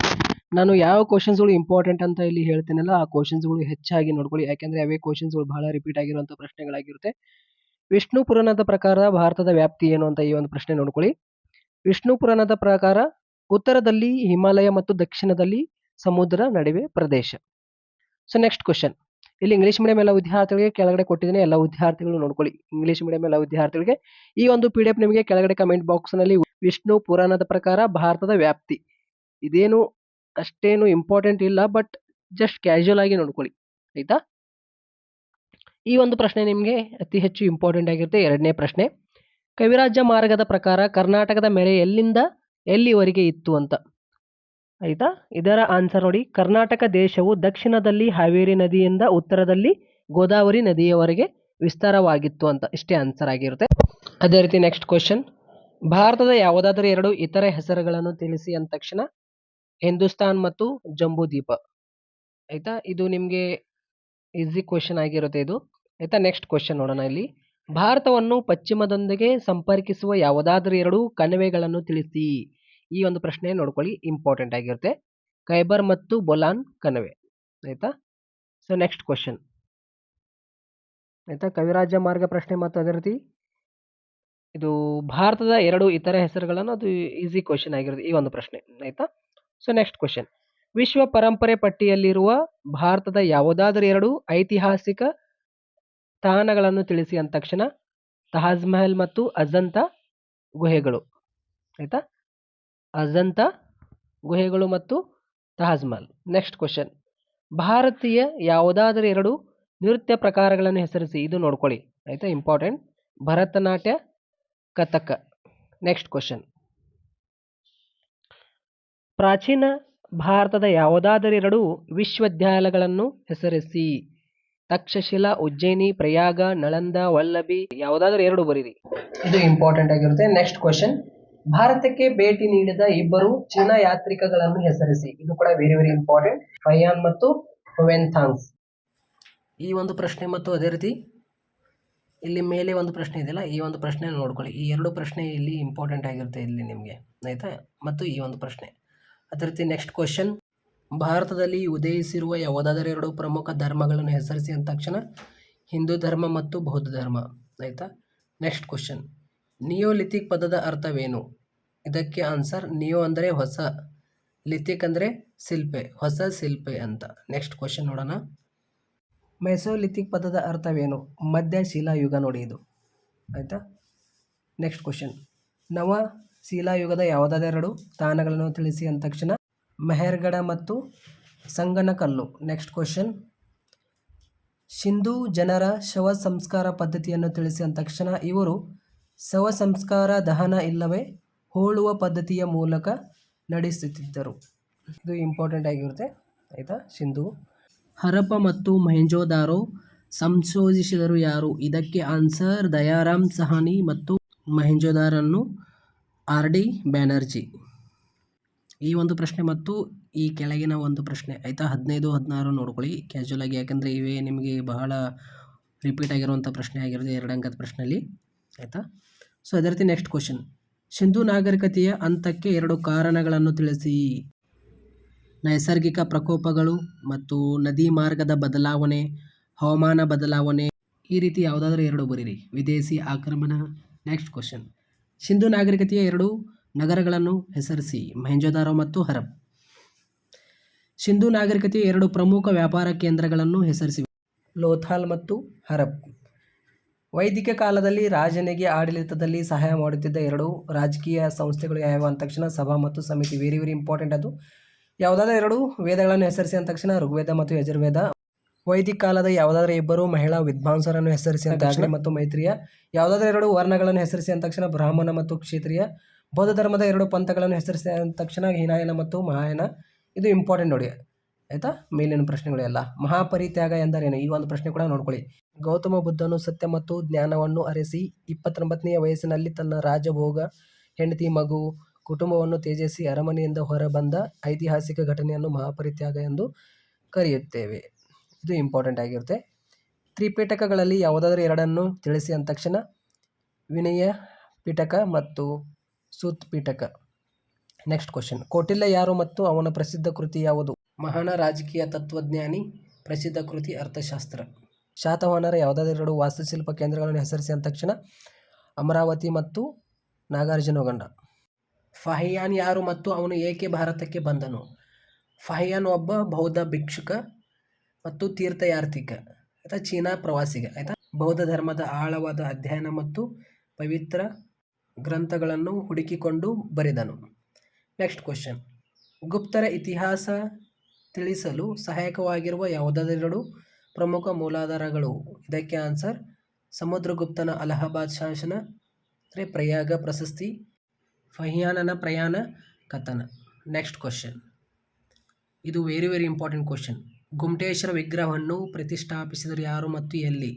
ನಾನು ಯಾವ ಕ್ವಶನ್ಸ್ಗಳು ಇಂಪಾರ್ಟೆಂಟ್ ಅಂತ ಇಲ್ಲಿ ಹೇಳ್ತೇನಲ್ಲ ಆ ಕ್ವಶನ್ಸ್ಗಳು ಹೆಚ್ಚಾಗಿ ನೋಡ್ಕೊಳ್ಳಿ. ಯಾಕೆಂದರೆ ಅವೇ ಕ್ವಶನ್ಸ್ಗಳು ಬಹಳ ರಿಪೀಟ್ ಆಗಿರುವಂಥ ಪ್ರಶ್ನೆಗಳಾಗಿರುತ್ತೆ. ವಿಷ್ಣು ಪುರಾಣದ ಪ್ರಕಾರ ಭಾರತದ ವ್ಯಾಪ್ತಿ ಏನು ಅಂತ ಈ ಒಂದು ಪ್ರಶ್ನೆ ನೋಡ್ಕೊಳ್ಳಿ. ವಿಷ್ಣು ಪುರಾಣದ ಪ್ರಕಾರ ಉತ್ತರದಲ್ಲಿ ಹಿಮಾಲಯ ಮತ್ತು ದಕ್ಷಿಣದಲ್ಲಿ ಸಮುದ್ರ ನಡುವೆ ಪ್ರದೇಶ. ಸೊ ನೆಕ್ಸ್ಟ್ ಕ್ವಶನ್, ಇಲ್ಲಿ ಇಂಗ್ಲೀಷ್ ಮೀಡಿಯಂ ಎಲ್ಲ ವಿದ್ಯಾರ್ಥಿಗಳಿಗೆ ಕೆಳಗಡೆ ಕೊಟ್ಟಿದ್ದೀನಿ, ಎಲ್ಲ ವಿದ್ಯಾರ್ಥಿಗಳು ನೋಡ್ಕೊಳ್ಳಿ. ಇಂಗ್ಲೀಷ್ ಮೀಡಿಯಂ ಎಲ್ಲ ವಿದ್ಯಾರ್ಥಿಗಳಿಗೆ ಈ ಒಂದು PDF ನಿಮಗೆ ಕೆಳಗಡೆ ಕಮೆಂಟ್ ಬಾಕ್ಸ್ನಲ್ಲಿ ವಿಷ್ಣು ಪುರಾಣದ ಪ್ರಕಾರ ಭಾರತದ ವ್ಯಾಪ್ತಿ, ಇದೇನು ಅಷ್ಟೇನು ಇಂಪಾರ್ಟೆಂಟ್ ಇಲ್ಲ, ಬಟ್ ಜಸ್ಟ್ ಕ್ಯಾಶುಯಲ್ ಆಗಿ ನೋಡ್ಕೊಳ್ಳಿ ಆಯ್ತಾ. ಈ ಒಂದು ಪ್ರಶ್ನೆ ನಿಮಗೆ ಅತಿ ಹೆಚ್ಚು ಇಂಪಾರ್ಟೆಂಟ್ ಆಗಿರುತ್ತೆ. ಎರಡನೇ ಪ್ರಶ್ನೆ, ಕವಿರಾಜ ಮಾರ್ಗದ ಪ್ರಕಾರ ಕರ್ನಾಟಕದ ಮೇರೆ ಎಲ್ಲಿಂದ ಎಲ್ಲಿವರೆಗೆ ಇತ್ತು ಅಂತ ಆಯ್ತಾ. ಇದರ ಆನ್ಸರ್ ನೋಡಿ, ಕರ್ನಾಟಕ ದೇಶವು ದಕ್ಷಿಣದಲ್ಲಿ ಹಾವೇರಿ ನದಿಯಿಂದ ಉತ್ತರದಲ್ಲಿ ಗೋದಾವರಿ ನದಿಯವರೆಗೆ ವಿಸ್ತಾರವಾಗಿತ್ತು ಅಂತ, ಇಷ್ಟೇ ಆನ್ಸರ್ ಆಗಿರುತ್ತೆ. ಅದೇ ರೀತಿ ನೆಕ್ಸ್ಟ್ ಕ್ವಶನ್, ಭಾರತದ ಯಾವುದಾದರೂ ಎರಡು ಇತರ ಹೆಸರುಗಳನ್ನು ತಿಳಿಸಿ ಅಂದ ತಕ್ಷಣ ಹಿಂದೂಸ್ತಾನ್ ಮತ್ತು ಜಂಬೂ ದ್ವೀಪ ಆಯ್ತಾ. ಇದು ನಿಮಗೆ ಈಸಿ ಕ್ವಶನ್ ಆಗಿರುತ್ತೆ ಇದು ಆಯ್ತಾ. ನೆಕ್ಸ್ಟ್ ಕ್ವಶನ್ ನೋಡೋಣ. ಇಲ್ಲಿ ಭಾರತವನ್ನು ಪಶ್ಚಿಮದೊಂದಿಗೆ ಸಂಪರ್ಕಿಸುವ ಯಾವುದಾದರೂ ಎರಡು ಕಣಿವೆಗಳನ್ನು ತಿಳಿಸಿ. ಈ ಒಂದು ಪ್ರಶ್ನೆ ನೋಡ್ಕೊಳ್ಳಿ, ಇಂಪಾರ್ಟೆಂಟ್ ಆಗಿರುತ್ತೆ. ಖೈಬರ್ ಮತ್ತು ಬೊಲಾನ್ ಕಣಿವೆ ಆಯ್ತಾ. ಸೊ ನೆಕ್ಸ್ಟ್ ಕ್ವಶನ್ ಆಯ್ತಾ, ಕವಿರಾಜ ಮಾರ್ಗ ಪ್ರಶ್ನೆ ಮತ್ತು ಅದೇ ರೀತಿ ಇದು ಭಾರತದ ಎರಡು ಇತರ ಹೆಸರುಗಳನ್ನು, ಅದು ಈಸಿ ಕ್ವಶನ್ ಆಗಿರುತ್ತೆ ಈ ಒಂದು ಪ್ರಶ್ನೆ ಆಯ್ತಾ. ಸೊ ನೆಕ್ಸ್ಟ್ ಕ್ವಶನ್, ವಿಶ್ವ ಪರಂಪರೆ ಪಟ್ಟಿಯಲ್ಲಿರುವ ಭಾರತದ ಯಾವುದಾದರೂ ಎರಡು ಐತಿಹಾಸಿಕ ತಾಣಗಳನ್ನು ತಿಳಿಸಿ ಅಂದ ತಕ್ಷಣ ತಾಜ್ ಮಹಲ್ ಮತ್ತು ಅಜಂತಾ ಗುಹೆಗಳು ಆಯ್ತಾ. ಅಜಂತಾ ಗುಹೆಗಳು ಮತ್ತು ತಾಜ್ ಮಹಲ್. ನೆಕ್ಸ್ಟ್ ಕ್ವಶನ್, ಭಾರತೀಯ ಯಾವುದಾದರೂ ಎರಡು ನೃತ್ಯ ಪ್ರಕಾರಗಳನ್ನು ಹೆಸರಿಸಿ. ಇದು ನೋಡ್ಕೊಳ್ಳಿ ಆಯ್ತಾ, ಇಂಪಾರ್ಟೆಂಟ್. ಭರತನಾಟ್ಯ, ಕಥಕ. ನೆಕ್ಸ್ಟ್ ಕ್ವಶನ್, ಪ್ರಾಚೀನ ಭಾರತದ ಯಾವುದಾದರೂ ಎರಡು ವಿಶ್ವವಿದ್ಯಾಲಯಗಳನ್ನು ಹೆಸರಿಸಿ. ತಕ್ಷಶಿಲಾ, ಉಜ್ಜಯಿನಿ, ಪ್ರಯಾಗ, ನಳಂದ, ವಲ್ಲಭಿ, ಯಾವುದಾದರೂ ಎರಡು ಬರೀರಿ, ಇದು ಇಂಪಾರ್ಟೆಂಟ್ ಆಗಿರುತ್ತೆ. ನೆಕ್ಸ್ಟ್ ಕ್ವಶನ್, ಭಾರತಕ್ಕೆ ಭೇಟಿ ನೀಡಿದ ಇಬ್ಬರು ಚೀನಾ ಯಾತ್ರಿಕಗಳನ್ನು ಹೆಸರಿಸಿ. ಇದು ಕೂಡ ವೆರಿ ವೆರಿ ಇಂಪಾರ್ಟೆಂಟ್, ಫಯಾನ್ ಮತ್ತು ಹುವೆನ್ಥಾಂಗ್ಸ್. ಈ ಒಂದು ಪ್ರಶ್ನೆ ಮತ್ತು ಅದೇ ರೀತಿ ಇಲ್ಲಿ ಮೇಲೆ ಒಂದು ಪ್ರಶ್ನೆ ಇದೆಯಲ್ಲ, ಈ ಒಂದು ಪ್ರಶ್ನೆ ನೋಡ್ಕೊಳ್ಳಿ. ಈ ಎರಡು ಪ್ರಶ್ನೆ ಇಲ್ಲಿ ಇಂಪಾರ್ಟೆಂಟ್ ಆಗಿರುತ್ತೆ ಇಲ್ಲಿ ನಿಮಗೆ ಆಯ್ತಾ, ಮತ್ತು ಈ ಒಂದು ಪ್ರಶ್ನೆ. ಅದೇ ರೀತಿ ನೆಕ್ಸ್ಟ್ ಕ್ವಶನ್, ಭಾರತದಲ್ಲಿ ಉದಯಿಸಿರುವ ಯಾವುದಾದರೂ ಎರಡು ಪ್ರಮುಖ ಧರ್ಮಗಳನ್ನು ಹೆಸರಿಸಿ ಅಂದ ತಕ್ಷಣ ಹಿಂದೂ ಧರ್ಮ ಮತ್ತು ಬೌದ್ಧ ಧರ್ಮ ಆಯ್ತಾ. ನೆಕ್ಸ್ಟ್ ಕ್ವಶನ್, ನಿಯೋಲಿಥಿಕ್ ಪದದ ಅರ್ಥವೇನು? ಇದಕ್ಕೆ ಆನ್ಸರ್, ನಿಯೋ ಅಂದರೆ ಹೊಸ, ಲಿಥಿಕ್ ಅಂದರೆ ಶಿಲ್ಪೆ, ಹೊಸ ಶಿಲ್ಪೆ ಅಂತ. ನೆಕ್ಸ್ಟ್ ಕ್ವಶನ್ ನೋಡೋಣ, ಮೆಸೋಲಿಥಿಕ್ ಪದದ ಅರ್ಥವೇನು? ಮಧ್ಯ ಶಿಲಾಯುಗ ನೋಡಿ ಇದು ಆಯಿತಾ. ನೆಕ್ಸ್ಟ್ ಕ್ವಶನ್, ನವ ಶಿಲಾಯುಗದ ಯಾವುದಾದೆರಡು ತಾಣಗಳನ್ನು ತಿಳಿಸಿ ಅಂದ ತಕ್ಷಣ ಮೆಹರ್ಗಢ ಮತ್ತು ಸಂಗನಕಲ್ಲು. ನೆಕ್ಸ್ಟ್ ಕ್ವಶನ್, ಸಿಂಧೂ ಜನರ ಶವ ಸಂಸ್ಕಾರ ಪದ್ಧತಿಯನ್ನು ತಿಳಿಸಿ ಅಂದ ತಕ್ಷಣ ಇವರು ಶವ ಸಂಸ್ಕಾರ ದಹನ ಇಲ್ಲವೇ ಹೋಳುವ ಪದ್ಧತಿಯ ಮೂಲಕ ನಡೆಸುತ್ತಿದ್ದರು. ಇದು ಇಂಪಾರ್ಟೆಂಟ್ ಆಗಿರುತ್ತೆ ಆಯಿತಾ. ಸಿಂಧೂ. ಹರಪ್ಪ ಮತ್ತು ಮೊಹೆಂಜೊದಾರೋ ಸಂಶೋಧಿಸಿದರು ಯಾರು? ಇದಕ್ಕೆ ಆನ್ಸರ್ ದಯಾರಾಮ್ ಸಹಾನಿ ಮತ್ತು ಮೊಹೆಂಜೊದಾರನ್ನು RD ಬ್ಯಾನರ್ಜಿ. ಈ ಒಂದು ಪ್ರಶ್ನೆ ಮತ್ತು ಈ ಕೆಳಗಿನ ಒಂದು ಪ್ರಶ್ನೆ ಆಯಿತಾ, 15, 16 ನೋಡ್ಕೊಳ್ಳಿ ಕ್ಯಾಶುಯಲ್ ಆಗಿ, ಯಾಕಂದರೆ ಇವೇ ನಿಮಗೆ ಬಹಳ ರಿಪೀಟ್ ಆಗಿರುವಂಥ ಪ್ರಶ್ನೆ ಆಗಿರುತ್ತೆ 2 ಅಂಕದ ಪ್ರಶ್ನೆಯಲ್ಲಿ ಆಯಿತಾ. ಸೊ ಅದೇ ರೀತಿ ನೆಕ್ಸ್ಟ್ ಕ್ವಶನ್, ಸಿಂಧೂ ನಾಗರಿಕತೆಯ ಹಂತಕ್ಕೆ 2 ಕಾರಣಗಳನ್ನು ತಿಳಿಸಿ. ನೈಸರ್ಗಿಕ ಪ್ರಕೋಪಗಳು ಮತ್ತು ನದಿ ಮಾರ್ಗದ ಬದಲಾವಣೆ, ಹವಾಮಾನ ಬದಲಾವಣೆ, ಈ ರೀತಿ ಯಾವುದಾದ್ರೂ 2 ಬರೀರಿ. ವಿದೇಶಿ ಆಕ್ರಮಣ. ನೆಕ್ಸ್ಟ್ ಕ್ವಶನ್, ಸಿಂಧೂ ನಾಗರಿಕತೆಯ 2 ನಗರಗಳನ್ನು ಹೆಸರಿಸಿ. ಮೊಹೆಂಜೊದಾರೋ ಮತ್ತು ಹರಪ್. ಸಿಂಧೂ ನಾಗರಿಕತೆಯ 2 ಪ್ರಮುಖ ವ್ಯಾಪಾರ ಕೇಂದ್ರಗಳನ್ನು ಹೆಸರಿಸಿ. ಲೋಥಾಲ್ ಮತ್ತು ಹರಪ್. ವೈದಿಕ ಕಾಲದಲ್ಲಿ ರಾಜನಿಗೆ ಆಡಳಿತದಲ್ಲಿ ಸಹಾಯ ಮಾಡುತ್ತಿದ್ದ 2 ರಾಜಕೀಯ ಸಂಸ್ಥೆಗಳು ಯಾವ್ಯಾವ ಅಂದ ತಕ್ಷಣ ಸಭಾ ಮತ್ತು ಸಮಿತಿ. Very very important. ಅದು ಯಾವುದಾದ್ರೂ 2 ವೇದಗಳನ್ನು ಹೆಸರಿಸಿ ಅಂದ ತಕ್ಷಣ ಋಗ್ವೇದ ಮತ್ತು ಯಜುರ್ವೇದ. ವೈದಿಕ ಕಾಲದ ಯಾವುದಾದ್ರೂ 2 ಮಹಿಳಾ ವಿದ್ವಾಂಸರನ್ನು ಹೆಸರಿಸಿ ಅಂದ ತಕ್ಷಣ ಮತ್ತು ಮೈತ್ರಿಯ. ಯಾವುದಾದ್ರೂ 2 ವರ್ಣಗಳನ್ನು ಹೆಸರಿಸಿ ಅಂದ ತಕ್ಷಣ ಬ್ರಾಹ್ಮಣ ಮತ್ತು ಕ್ಷತ್ರಿಯ. ಬೌದ್ಧ ಧರ್ಮದ 2 ಪಂಥಗಳನ್ನು ಹೆಸರಿಸಿ ಅಂದ ತಕ್ಷಣ ಹೀನಾಯನ ಮತ್ತು ಮಹಾಯಾನ. ಇದು ಇಂಪಾರ್ಟೆಂಟ್ ನೋಡಿ ಆಯಿತಾ. ಮೇಲಿನ ಪ್ರಶ್ನೆಗಳು ಎಲ್ಲ. ಮಹಾಪರಿತ್ಯಾಗ ಎಂದರೇನು? ಈ ಒಂದು ಪ್ರಶ್ನೆ ಕೂಡ ನೋಡ್ಕೊಳ್ಳಿ. ಗೌತಮ ಬುದ್ಧನು ಸತ್ಯ ಮತ್ತು ಜ್ಞಾನವನ್ನು ಅರಸಿ 29ನೇ ವಯಸ್ಸಿನಲ್ಲಿ ತನ್ನ ರಾಜಭೋಗ, ಹೆಂಡತಿ, ಮಗು, ಕುಟುಂಬವನ್ನು ತ್ಯಜಿಸಿ ಅರಮನೆಯಿಂದ ಹೊರಬಂದ ಐತಿಹಾಸಿಕ ಘಟನೆಯನ್ನು ಮಹಾಪರಿತ್ಯಾಗ ಎಂದು ಕರೆಯುತ್ತೇವೆ. ಇದು ಇಂಪಾರ್ಟೆಂಟ್ ಆಗಿರುತ್ತೆ. ತ್ರಿಪಿಟಕಗಳಲ್ಲಿ ಯಾವುದಾದ್ರೂ 2 ತಿಳಿಸಿ ಅಂದ ತಕ್ಷಣ ವಿನಯ ಪಿಟಕ ಮತ್ತು ಸೂತ್ ಪಿಟಕ. ನೆಕ್ಸ್ಟ್ ಕ್ವಶನ್, ಕೌಟಿಲ್ಯ ಯಾರು ಮತ್ತು ಅವನ ಪ್ರಸಿದ್ಧ ಕೃತಿ ಯಾವುದು? ಮಹಾನ್ ರಾಜಕೀಯ ತತ್ವಜ್ಞಾನಿ. ಪ್ರಸಿದ್ಧ ಕೃತಿ ಅರ್ಥಶಾಸ್ತ್ರ. ಶಾತವಾಹನರ ಯಾವುದಾದರೆರಡು ವಾಸ್ತುಶಿಲ್ಪ ಕೇಂದ್ರಗಳನ್ನು ಹೆಸರಿಸಿ ಅಂದ ತಕ್ಷಣ ಅಮರಾವತಿ ಮತ್ತು ನಾಗಾರ್ಜುನಗೊಂಡ. ಫಹಿಯಾನ್ ಯಾರು ಮತ್ತು ಅವನು ಏಕೆ ಭಾರತಕ್ಕೆ ಬಂದನು? ಫಹಿಯಾನ್ ಒಬ್ಬ ಬೌದ್ಧ ಭಿಕ್ಷುಕ ಮತ್ತು ತೀರ್ಥಯಾತ್ರಿಕ ಆಯಿತಾ, ಚೀನಾ ಪ್ರವಾಸಿಗ ಆಯಿತಾ. ಬೌದ್ಧ ಧರ್ಮದ ಆಳವಾದ ಅಧ್ಯಯನ ಮತ್ತು ಪವಿತ್ರ ಗ್ರಂಥಗಳನ್ನು ಹುಡುಕಿಕೊಂಡು ಬರೆದನು. ನೆಕ್ಸ್ಟ್ ಕ್ವಶನ್, ಗುಪ್ತರ ಇತಿಹಾಸ ತಿಳಿಸಲು ಸಹಾಯಕವಾಗಿರುವ ಯಾವುದಾದರೆರಡು ಪ್ರಮುಖ ಮೂಲಾಧಾರಗಳು? ಇದಕ್ಕೆ ಆನ್ಸರ್ ಸಮುದ್ರಗುಪ್ತನ ಅಲಹಾಬಾದ್ ಶಾಸನ, ಅಂದರೆ ಪ್ರಯಾಗ ಪ್ರಶಸ್ತಿ, ಫಹಿಯಾನನ ಪ್ರಯಾಣ ಕಥನ. ನೆಕ್ಸ್ಟ್ ಕ್ವಶನ್, ಇದು ವೆರಿ ವೆರಿ ಇಂಪಾರ್ಟೆಂಟ್ ಕ್ವಶನ್. ಗುಮ್ಟೇಶ್ವರ ವಿಗ್ರಹವನ್ನು ಪ್ರತಿಷ್ಠಾಪಿಸಿದರು ಯಾರು ಮತ್ತು ಎಲ್ಲಿ?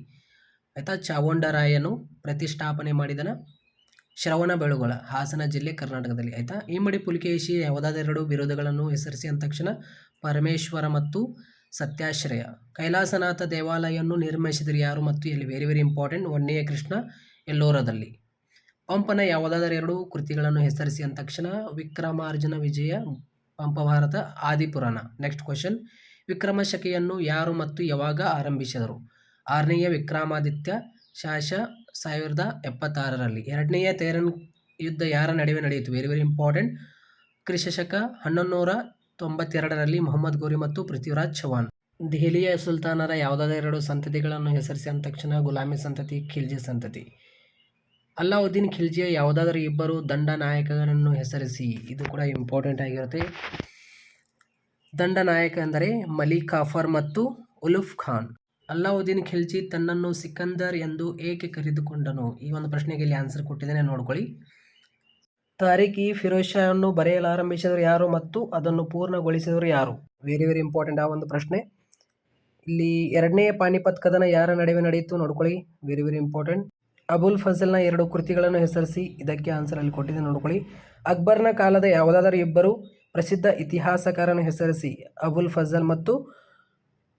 ಆಯಿತಾ, ಚಾವುಂಡರಾಯನು ಪ್ರತಿಷ್ಠಾಪನೆ ಮಾಡಿದನ ಶ್ರವಣಬೆಳಗೊಳ, ಹಾಸನ ಜಿಲ್ಲೆ, ಕರ್ನಾಟಕದಲ್ಲಿ ಆಯಿತಾ. ಇಮ್ಮಡಿ ಪುಲಿಕೇಶಿ ಯಾವುದಾದರೆರಡು ಬಿರುದುಗಳನ್ನು ಹೆಸರಿಸಿ ಅಂದ ತಕ್ಷಣ ಪರಮೇಶ್ವರ ಮತ್ತು ಸತ್ಯಾಶ್ರಯ. ಕೈಲಾಸನಾಥ ದೇವಾಲಯವನ್ನು ನಿರ್ಮಿಸಿದರು ಯಾರು ಮತ್ತು ಎಲ್ಲಿ? ವೆರಿ ವೆರಿ ಇಂಪಾರ್ಟೆಂಟ್, ಒನ್ನೆಯ ಕೃಷ್ಣ, ಎಲ್ಲೋರದಲ್ಲಿ. ಪಂಪನ ಯಾವುದಾದರೆರಡು ಕೃತಿಗಳನ್ನು ಹೆಸರಿಸಿ ಅಂದ ತಕ್ಷಣ ವಿಕ್ರಮಾರ್ಜುನ ವಿಜಯ, ಪಂಪಭಾರತ, ಆದಿಪುರಾಣ. ನೆಕ್ಸ್ಟ್ ಕ್ವಶನ್, ವಿಕ್ರಮ ಶಕೆಯನ್ನು ಯಾರು ಮತ್ತು ಯಾವಾಗ ಆರಂಭಿಸಿದರು? 6ನೇಯ ವಿಕ್ರಮಾದಿತ್ಯ ಶಾಸ 1076ರಲ್ಲಿ. 2ನೇಯ ತೇರನ್ ಯುದ್ಧ ಯಾರ ನಡುವೆ ನಡೆಯಿತು? ವೆರಿ ವೆರಿ ಇಂಪಾರ್ಟೆಂಟ್, ಕ್ರಿಶಕ 1192ರಲ್ಲಿ ಮೊಹಮ್ಮದ್ ಗೋರಿ ಮತ್ತು ಪೃಥ್ವಿರಾಜ್ ಚೌಹಾಣ್. ದೆಹಲಿಯ ಸುಲ್ತಾನರ ಯಾವುದಾದರೆರಡು ಸಂತತಿಗಳನ್ನು ಹೆಸರಿಸಿ ಅಂದ ತಕ್ಷಣ ಗುಲಾಮಿ ಸಂತತಿ, ಖಿಲ್ಜಿ ಸಂತತಿ. ಅಲ್ಲಾವುದ್ದೀನ್ ಖಿಲ್ಜಿಯ ಯಾವುದಾದರೂ ಇಬ್ಬರು ದಂಡ ನಾಯಕರನ್ನು ಹೆಸರಿಸಿ. ಇದು ಕೂಡ ಇಂಪಾರ್ಟೆಂಟ್ ಆಗಿರುತ್ತೆ. ದಂಡ ನಾಯಕ ಎಂದರೆ ಮಲಿಕ್ ಕಾಫರ್ ಮತ್ತು ಉಲುಫ್ ಖಾನ್. ಅಲ್ಲಾವುದ್ದೀನ್ ಖಿಲ್ಜಿ ತನ್ನನ್ನು ಸಿಕಂದರ್ ಎಂದು ಏಕೆ ಕರೆದುಕೊಂಡನು? ಈ ಒಂದು ಪ್ರಶ್ನೆಗೆ ಇಲ್ಲಿ ಆನ್ಸರ್ ಕೊಟ್ಟಿದ್ದೇನೆ, ನೋಡ್ಕೊಳ್ಳಿ. ತಾರಿಕ್-ಇ ಫಿರೋಜ್ ಶಾಹನ್ನು ಬರೆಯಲಾರಂಭಿಸಿದರು ಯಾರು ಮತ್ತು ಅದನ್ನು ಪೂರ್ಣಗೊಳಿಸಿದರು ಯಾರು? ವೆರಿ ವೆರಿ ಇಂಪಾರ್ಟೆಂಟ್ ಆ ಒಂದು ಪ್ರಶ್ನೆ. ಇಲ್ಲಿ 2ನೇ ಪಾನಿಪತ್ ಕದನ ಯಾರ ನಡುವೆ ನಡೆಯಿತು? ನೋಡ್ಕೊಳ್ಳಿ, ವೆರಿ ವೆರಿ ಇಂಪಾರ್ಟೆಂಟ್. ಅಬುಲ್ ಫಜಲ್ನ 2 ಕೃತಿಗಳನ್ನು ಹೆಸರಿಸಿ. ಇದಕ್ಕೆ ಆನ್ಸರ್ ಅಲ್ಲಿ ಕೊಟ್ಟಿದೆ, ನೋಡ್ಕೊಳ್ಳಿ. ಅಕ್ಬರ್ನ ಕಾಲದ ಯಾವುದಾದರೂ ಇಬ್ಬರು ಪ್ರಸಿದ್ಧ ಇತಿಹಾಸಕಾರನ ಹೆಸರಿಸಿ. ಅಬುಲ್ ಫಜಲ್ ಮತ್ತು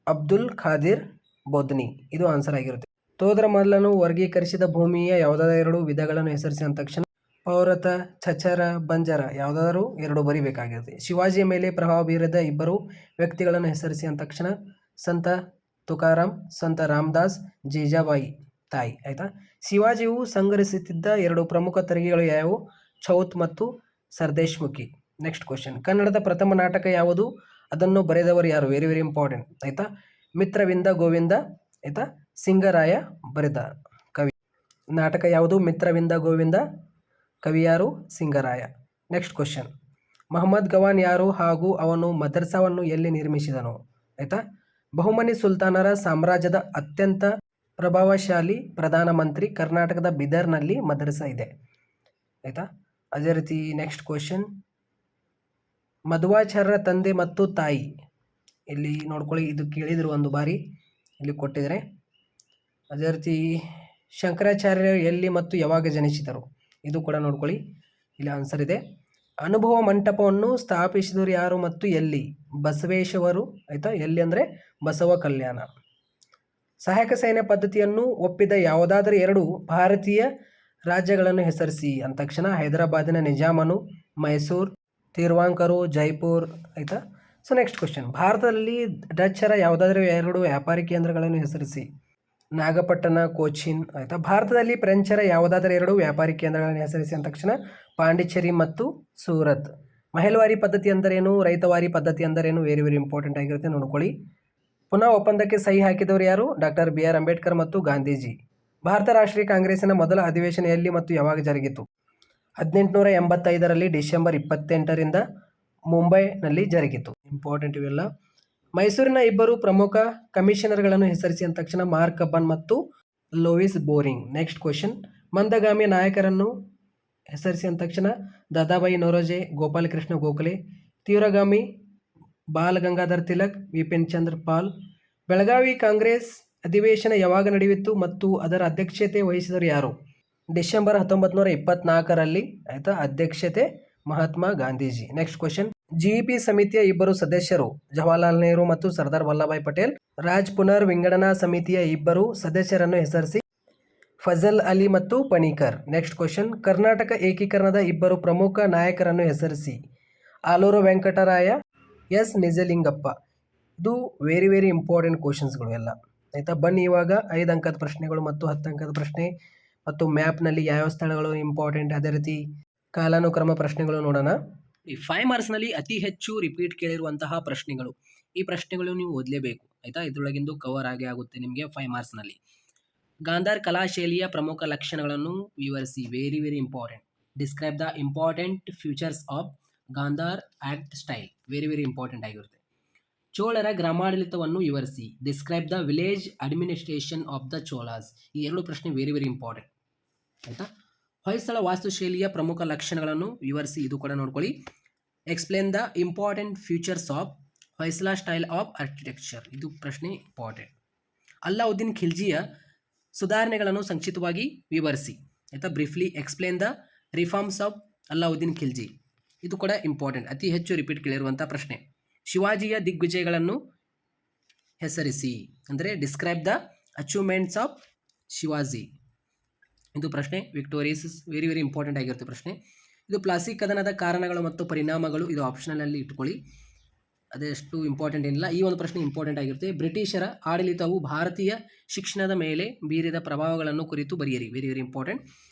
ಅಬ್ದುಲ್ ಖಾದಿರ್ ಬೋದ್ನಿ. ಇದು ಆನ್ಸರ್ ಆಗಿರುತ್ತೆ. ತೋದರಮಲ್ಲನು ವರ್ಗೀಕರಿಸಿದ ಭೂಮಿಯ ಯಾವುದಾದರೆರಡು ವಿಧಗಳನ್ನು ಹೆಸರಿಸಿ ಅಂದ ತಕ್ಷಣ ಪೌರತ, ಛಚರ, ಬಂಜರ. ಯಾವುದಾದರೂ 2 ಬರಿಬೇಕಾಗಿರುತ್ತೆ. ಶಿವಾಜಿಯ ಮೇಲೆ ಪ್ರಭಾವ ಬೀರಿದ ಇಬ್ಬರು ವ್ಯಕ್ತಿಗಳನ್ನು ಹೆಸರಿಸಿ ಅಂದ ತಕ್ಷಣ ಸಂತ ತುಕಾರಾಮ್, ಸಂತ ರಾಮದಾಸ್, ಜೀಜಾಬಾಯಿ ತಾಯಿ ಆಯಿತಾ. ಶಿವಾಜಿಯು ಸಂಗ್ರಹಿಸುತ್ತಿದ್ದ 2 ಪ್ರಮುಖ ತೆರಿಗೆಗಳು ಯಾವುವು? ಚೌತ್ ಮತ್ತು ಸರ್ದೇಶ್ಮುಖಿ. ನೆಕ್ಸ್ಟ್ ಕ್ವಶನ್, ಕನ್ನಡದ ಪ್ರಥಮ ನಾಟಕ ಯಾವುದು? ಅದನ್ನು ಬರೆದವರು ಯಾರು? ವೆರಿ ವೆರಿ ಇಂಪಾರ್ಟೆಂಟ್ ಆಯಿತಾ. ಮಿತ್ರವಿಂದ ಗೋವಿಂದ ಆಯಿತಾ, ಸಿಂಗರಾಯ ಬರೆದ ಕವಿ. ನಾಟಕ ಯಾವುದು? ಮಿತ್ರವಿಂದ ಗೋವಿಂದ. ಕವಿ ಯಾರು? ಸಿಂಗರಾಯ. ನೆಕ್ಸ್ಟ್ ಕ್ವಶನ್, ಮಹಮ್ಮದ್ ಗವಾನ್ ಯಾರು ಹಾಗೂ ಅವನು ಮದರ್ಸಾವನ್ನು ಎಲ್ಲಿ ನಿರ್ಮಿಸಿದನು? ಆಯಿತಾ. ಬಹುಮನಿ ಸುಲ್ತಾನರ ಸಾಮ್ರಾಜ್ಯದ ಅತ್ಯಂತ ಪ್ರಭಾವಶಾಲಿ ಪ್ರಧಾನಮಂತ್ರಿ ಕರ್ನಾಟಕದ ಬಿದರ್ನಲ್ಲಿ ಮದರಸಾ ಇದೆ ಆಯಿತಾ. ಅದೇ ರೀತಿ ನೆಕ್ಸ್ಟ್ ಕ್ವಶನ್, ಮಧ್ವಾಚಾರ್ಯರ ತಂದೆ ಮತ್ತು ತಾಯಿ. ಇಲ್ಲಿ ನೋಡ್ಕೊಳ್ಳಿ, ಇದು ಕೇಳಿದ್ರು ಒಂದು ಬಾರಿ, ಇಲ್ಲಿ ಕೊಟ್ಟಿದ್ದಾರೆ. ಅದೇ ರೀತಿ ಶಂಕರಾಚಾರ್ಯರು ಎಲ್ಲಿ ಮತ್ತು ಯಾವಾಗ ಜನಿಸಿದರು? ಇದು ಕೂಡ ನೋಡ್ಕೊಳ್ಳಿ, ಇಲ್ಲಿ ಆನ್ಸರ್ ಇದೆ. ಅನುಭವ ಮಂಟಪವನ್ನು ಸ್ಥಾಪಿಸಿದವರು ಯಾರು ಮತ್ತು ಎಲ್ಲಿ? ಬಸವೇಶ್ವರು ಆಯಿತಾ. ಎಲ್ಲಿ ಅಂದರೆ ಬಸವ ಕಲ್ಯಾಣ. ಸಹಾಯಕ ಸೈನ್ಯ ಪದ್ಧತಿಯನ್ನು ಒಪ್ಪಿದ ಯಾವುದಾದರೂ 2 ಭಾರತೀಯ ರಾಜ್ಯಗಳನ್ನು ಹೆಸರಿಸಿ ಅಂದ ತಕ್ಷಣ ಹೈದರಾಬಾದಿನ ನಿಜಾಮನು, ಮೈಸೂರು, ತಿರುವಾಂಕರು, ಜೈಪುರ್ ಆಯಿತಾ. ಸೊ ನೆಕ್ಸ್ಟ್ ಕ್ವಶನ್, ಭಾರತದಲ್ಲಿ ಡಚ್ಚರ ಯಾವುದಾದರೂ 2 ವ್ಯಾಪಾರಿ ಕೇಂದ್ರಗಳನ್ನು ಹೆಸರಿಸಿ. ನಾಗಪಟ್ಟಣ, ಕೋಚಿನ್ ಆಯಿತಾ. ಭಾರತದಲ್ಲಿ ಫ್ರೆಂಚರ ಯಾವುದಾದರೂ 2 ವ್ಯಾಪಾರಿ ಕೇಂದ್ರಗಳನ್ನು ಹೆಸರಿಸಿ ಅಂದ ತಕ್ಷಣ ಪಾಂಡಿಚೇರಿ ಮತ್ತು ಸೂರತ್. ಮಹಲ್ವಾರಿ ಪದ್ಧತಿ ಅಂದರೇನು? ರೈತವಾರಿ ಪದ್ಧತಿ ಅಂದರೇನು? ವೆರಿ ವೆರಿ ಇಂಪಾರ್ಟೆಂಟ್ ಆಗಿರುತ್ತೆ, ನೋಡ್ಕೊಳ್ಳಿ. ಪುನಃ ಒಪ್ಪಂದಕ್ಕೆ ಸಹಿ ಹಾಕಿದವರು ಯಾರು? ಡಾಕ್ಟರ್ BR ಅಂಬೇಡ್ಕರ್ ಮತ್ತು ಗಾಂಧೀಜಿ. ಭಾರತ ರಾಷ್ಟ್ರೀಯ ಕಾಂಗ್ರೆಸ್ಸಿನ ಮೊದಲ ಅಧಿವೇಶನ ಎಲ್ಲಿ ಮತ್ತು ಯಾವಾಗ ಜರುಗಿತು? 1885ರಲ್ಲಿ ಡಿಸೆಂಬರ್ 28ರಿಂದ ಮುಂಬೈನಲ್ಲಿ ಜರುಗಿತು. ಇಂಪಾರ್ಟೆಂಟ್ ಇವೆಲ್ಲ. ಮೈಸೂರಿನ 2 ಪ್ರಮುಖ ಕಮಿಷನರ್ಗಳನ್ನು ಹೆಸರಿಸಿ ಅಂದ ತಕ್ಷಣ ಮಾರ್ಕ್ ಕಬ್ಬನ್ ಮತ್ತು ಲೂಯಿಸ್ ಬೋರಿಂಗ್. ನೆಕ್ಸ್ಟ್ ಕ್ವಶನ್, ಮಂದಗಾಮಿ ನಾಯಕರನ್ನು ಹೆಸರಿಸಿ ಅಂದ ತಕ್ಷಣ ದಾದಾಬಾಯಿ ನೌರೋಜಿ, ಗೋಪಾಲಕೃಷ್ಣ ಗೋಖಲೆ. ತೀವ್ರಗಾಮಿ ಬಾಲ್ ಗಂಗಾಧರ್ ತಿಲಕ್, ವಿಪಿನ್ ಚಂದ್ರ ಪಾಲ್. ಬೆಳಗಾವಿ ಕಾಂಗ್ರೆಸ್ ಅಧಿವೇಶನ ಯಾವಾಗ ನಡೆಯಿತು ಮತ್ತು ಅದರ ಅಧ್ಯಕ್ಷತೆ ವಹಿಸಿದರು ಯಾರು? ಡಿಸೆಂಬರ್ 1924ರಲ್ಲಿ ಆಯಿತಾ. ಅಧ್ಯಕ್ಷತೆ Mahatma Gandhiji. Next question, GEP ಸಮಿತಿಯ 2 ಸದಸ್ಯರು ಜವಾಹರ್ಲಾಲ್ ನೆಹರು ಮತ್ತು ಸರ್ದಾರ್ ವಲ್ಲಭಾಯ್ ಪಟೇಲ್. ರಾಜ್ ಪುನರ್ ವಿಂಗಡಣಾ ಸಮಿತಿಯ 2 ಸದಸ್ಯರನ್ನು ಹೆಸರಿಸಿ. ಫಜಲ್ ಅಲಿ ಮತ್ತು ಪಣಿಕರ್. ನೆಕ್ಸ್ಟ್ ಕ್ವಶನ್, ಕರ್ನಾಟಕ ಏಕೀಕರಣದ 2 ಪ್ರಮುಖ ನಾಯಕರನ್ನು ಹೆಸರಿಸಿ. ಆಲೂರು ವೆಂಕಟರಾಯ, ಎಸ್ ನಿಜಲಿಂಗಪ್ಪ. ಇದು ವೆರಿ ವೆರಿ ಇಂಪಾರ್ಟೆಂಟ್ ಕ್ವಶನ್ಸ್ಗಳು ಎಲ್ಲ. ಆಯಿತಾ. ಬನ್ನಿ ಇವಾಗ 5 ಅಂಕದ ಪ್ರಶ್ನೆಗಳು ಮತ್ತು 10 ಅಂಕದ ಪ್ರಶ್ನೆ ಮತ್ತು ಮ್ಯಾಪ್ನಲ್ಲಿ ಯಾವ್ಯಾವ ಸ್ಥಳಗಳು ಇಂಪಾರ್ಟೆಂಟ್, ಅದೇ ರೀತಿ ಕಾಲಾನುಕ್ರಮ ಪ್ರಶ್ನೆಗಳು ನೋಡೋಣ. ಈ 5 ಮಾರ್ಕ್ಸ್ನಲ್ಲಿ ಅತಿ ಹೆಚ್ಚು ರಿಪೀಟ್ ಕೇಳಿರುವಂತಹ ಪ್ರಶ್ನೆಗಳು, ಈ ಪ್ರಶ್ನೆಗಳು ನೀವು ಓದಲೇಬೇಕು ಆಯಿತಾ. ಇದರೊಳಗಿಂದು ಕವರ್ ಆಗೇ ಆಗುತ್ತೆ ನಿಮಗೆ 5 ಮಾರ್ಕ್ಸ್ನಲ್ಲಿ. ಗಾಂಧಾರ್ ಕಲಾಶೈಲಿಯ ಪ್ರಮುಖ ಲಕ್ಷಣಗಳನ್ನು ವಿವರಿಸಿ, very very important. Describe the important features of Gandhar act style, very very important ಆಗಿರುತ್ತೆ. ಚೋಳರ ಗ್ರಾಮಾಡಳಿತವನ್ನು ವಿವರಿಸಿ, describe the village administration of the Cholas. ಈ 2 ಪ್ರಶ್ನೆ ವೆರಿ ವೆರಿ ಇಂಪಾರ್ಟೆಂಟ್ ಆಯಿತಾ. ಹೊಯ್ಸಳ ವಾಸ್ತುಶೈಲಿಯ ಪ್ರಮುಖ ಲಕ್ಷಣಗಳನ್ನು ವಿವರಿಸಿ, ಇದು ಕೂಡ ನೋಡ್ಕೊಳ್ಳಿ. Explain the important features of Hoysala style of architecture, ಇದು ಪ್ರಶ್ನೆ ಇಂಪಾರ್ಟೆಂಟ್. ಅಲ್ಲಾವುದ್ದೀನ್ ಖಿಲ್ಜಿಯ ಸುಧಾರಣೆಗಳನ್ನು ಸಂಕ್ಷಿಪ್ತವಾಗಿ ವಿವರಿಸಿ ಆಯಿತಾ. Briefly explain the reforms of Alauddin Khilji, ಇದು ಕೂಡ ಇಂಪಾರ್ಟೆಂಟ್, ಅತಿ ಹೆಚ್ಚು ರಿಪೀಟ್ ಕೇಳಿರುವಂಥ ಪ್ರಶ್ನೆ. ಶಿವಾಜಿಯ ದಿಗ್ವಿಜಯಗಳನ್ನು ಹೆಸರಿಸಿ, ಅಂದರೆ describe the achievements of Shivaji, ಇದು ಪ್ರಶ್ನೆ. ವಿಕ್ಟೋರಿಯಸ್, ವೆರಿ ವೆರಿ ಇಂಪಾರ್ಟೆಂಟ್ ಆಗಿರುತ್ತೆ ಪ್ರಶ್ನೆ. ಇದು ಪ್ಲಾಸಿ ಕದನದ ಕಾರಣಗಳು ಮತ್ತು ಪರಿಣಾಮಗಳು, ಇದು ಆಪ್ಷನಲಲ್ಲಿ ಇಟ್ಕೊಳ್ಳಿ, ಅದೆಷ್ಟು ಇಂಪಾರ್ಟೆಂಟ್ ಏನಿಲ್ಲ. ಈ ಒಂದು ಪ್ರಶ್ನೆ ಇಂಪಾರ್ಟೆಂಟ್ ಆಗಿರುತ್ತೆ. ಬ್ರಿಟಿಷರ ಆಡಳಿತವು ಭಾರತೀಯ ಶಿಕ್ಷಣದ ಮೇಲೆ ಬೀರಿದ ಪ್ರಭಾವಗಳನ್ನು ಕುರಿತು ಬರೆಯಿರಿ, ವೆರಿ ವೆರಿ ಇಂಪಾರ್ಟೆಂಟ್.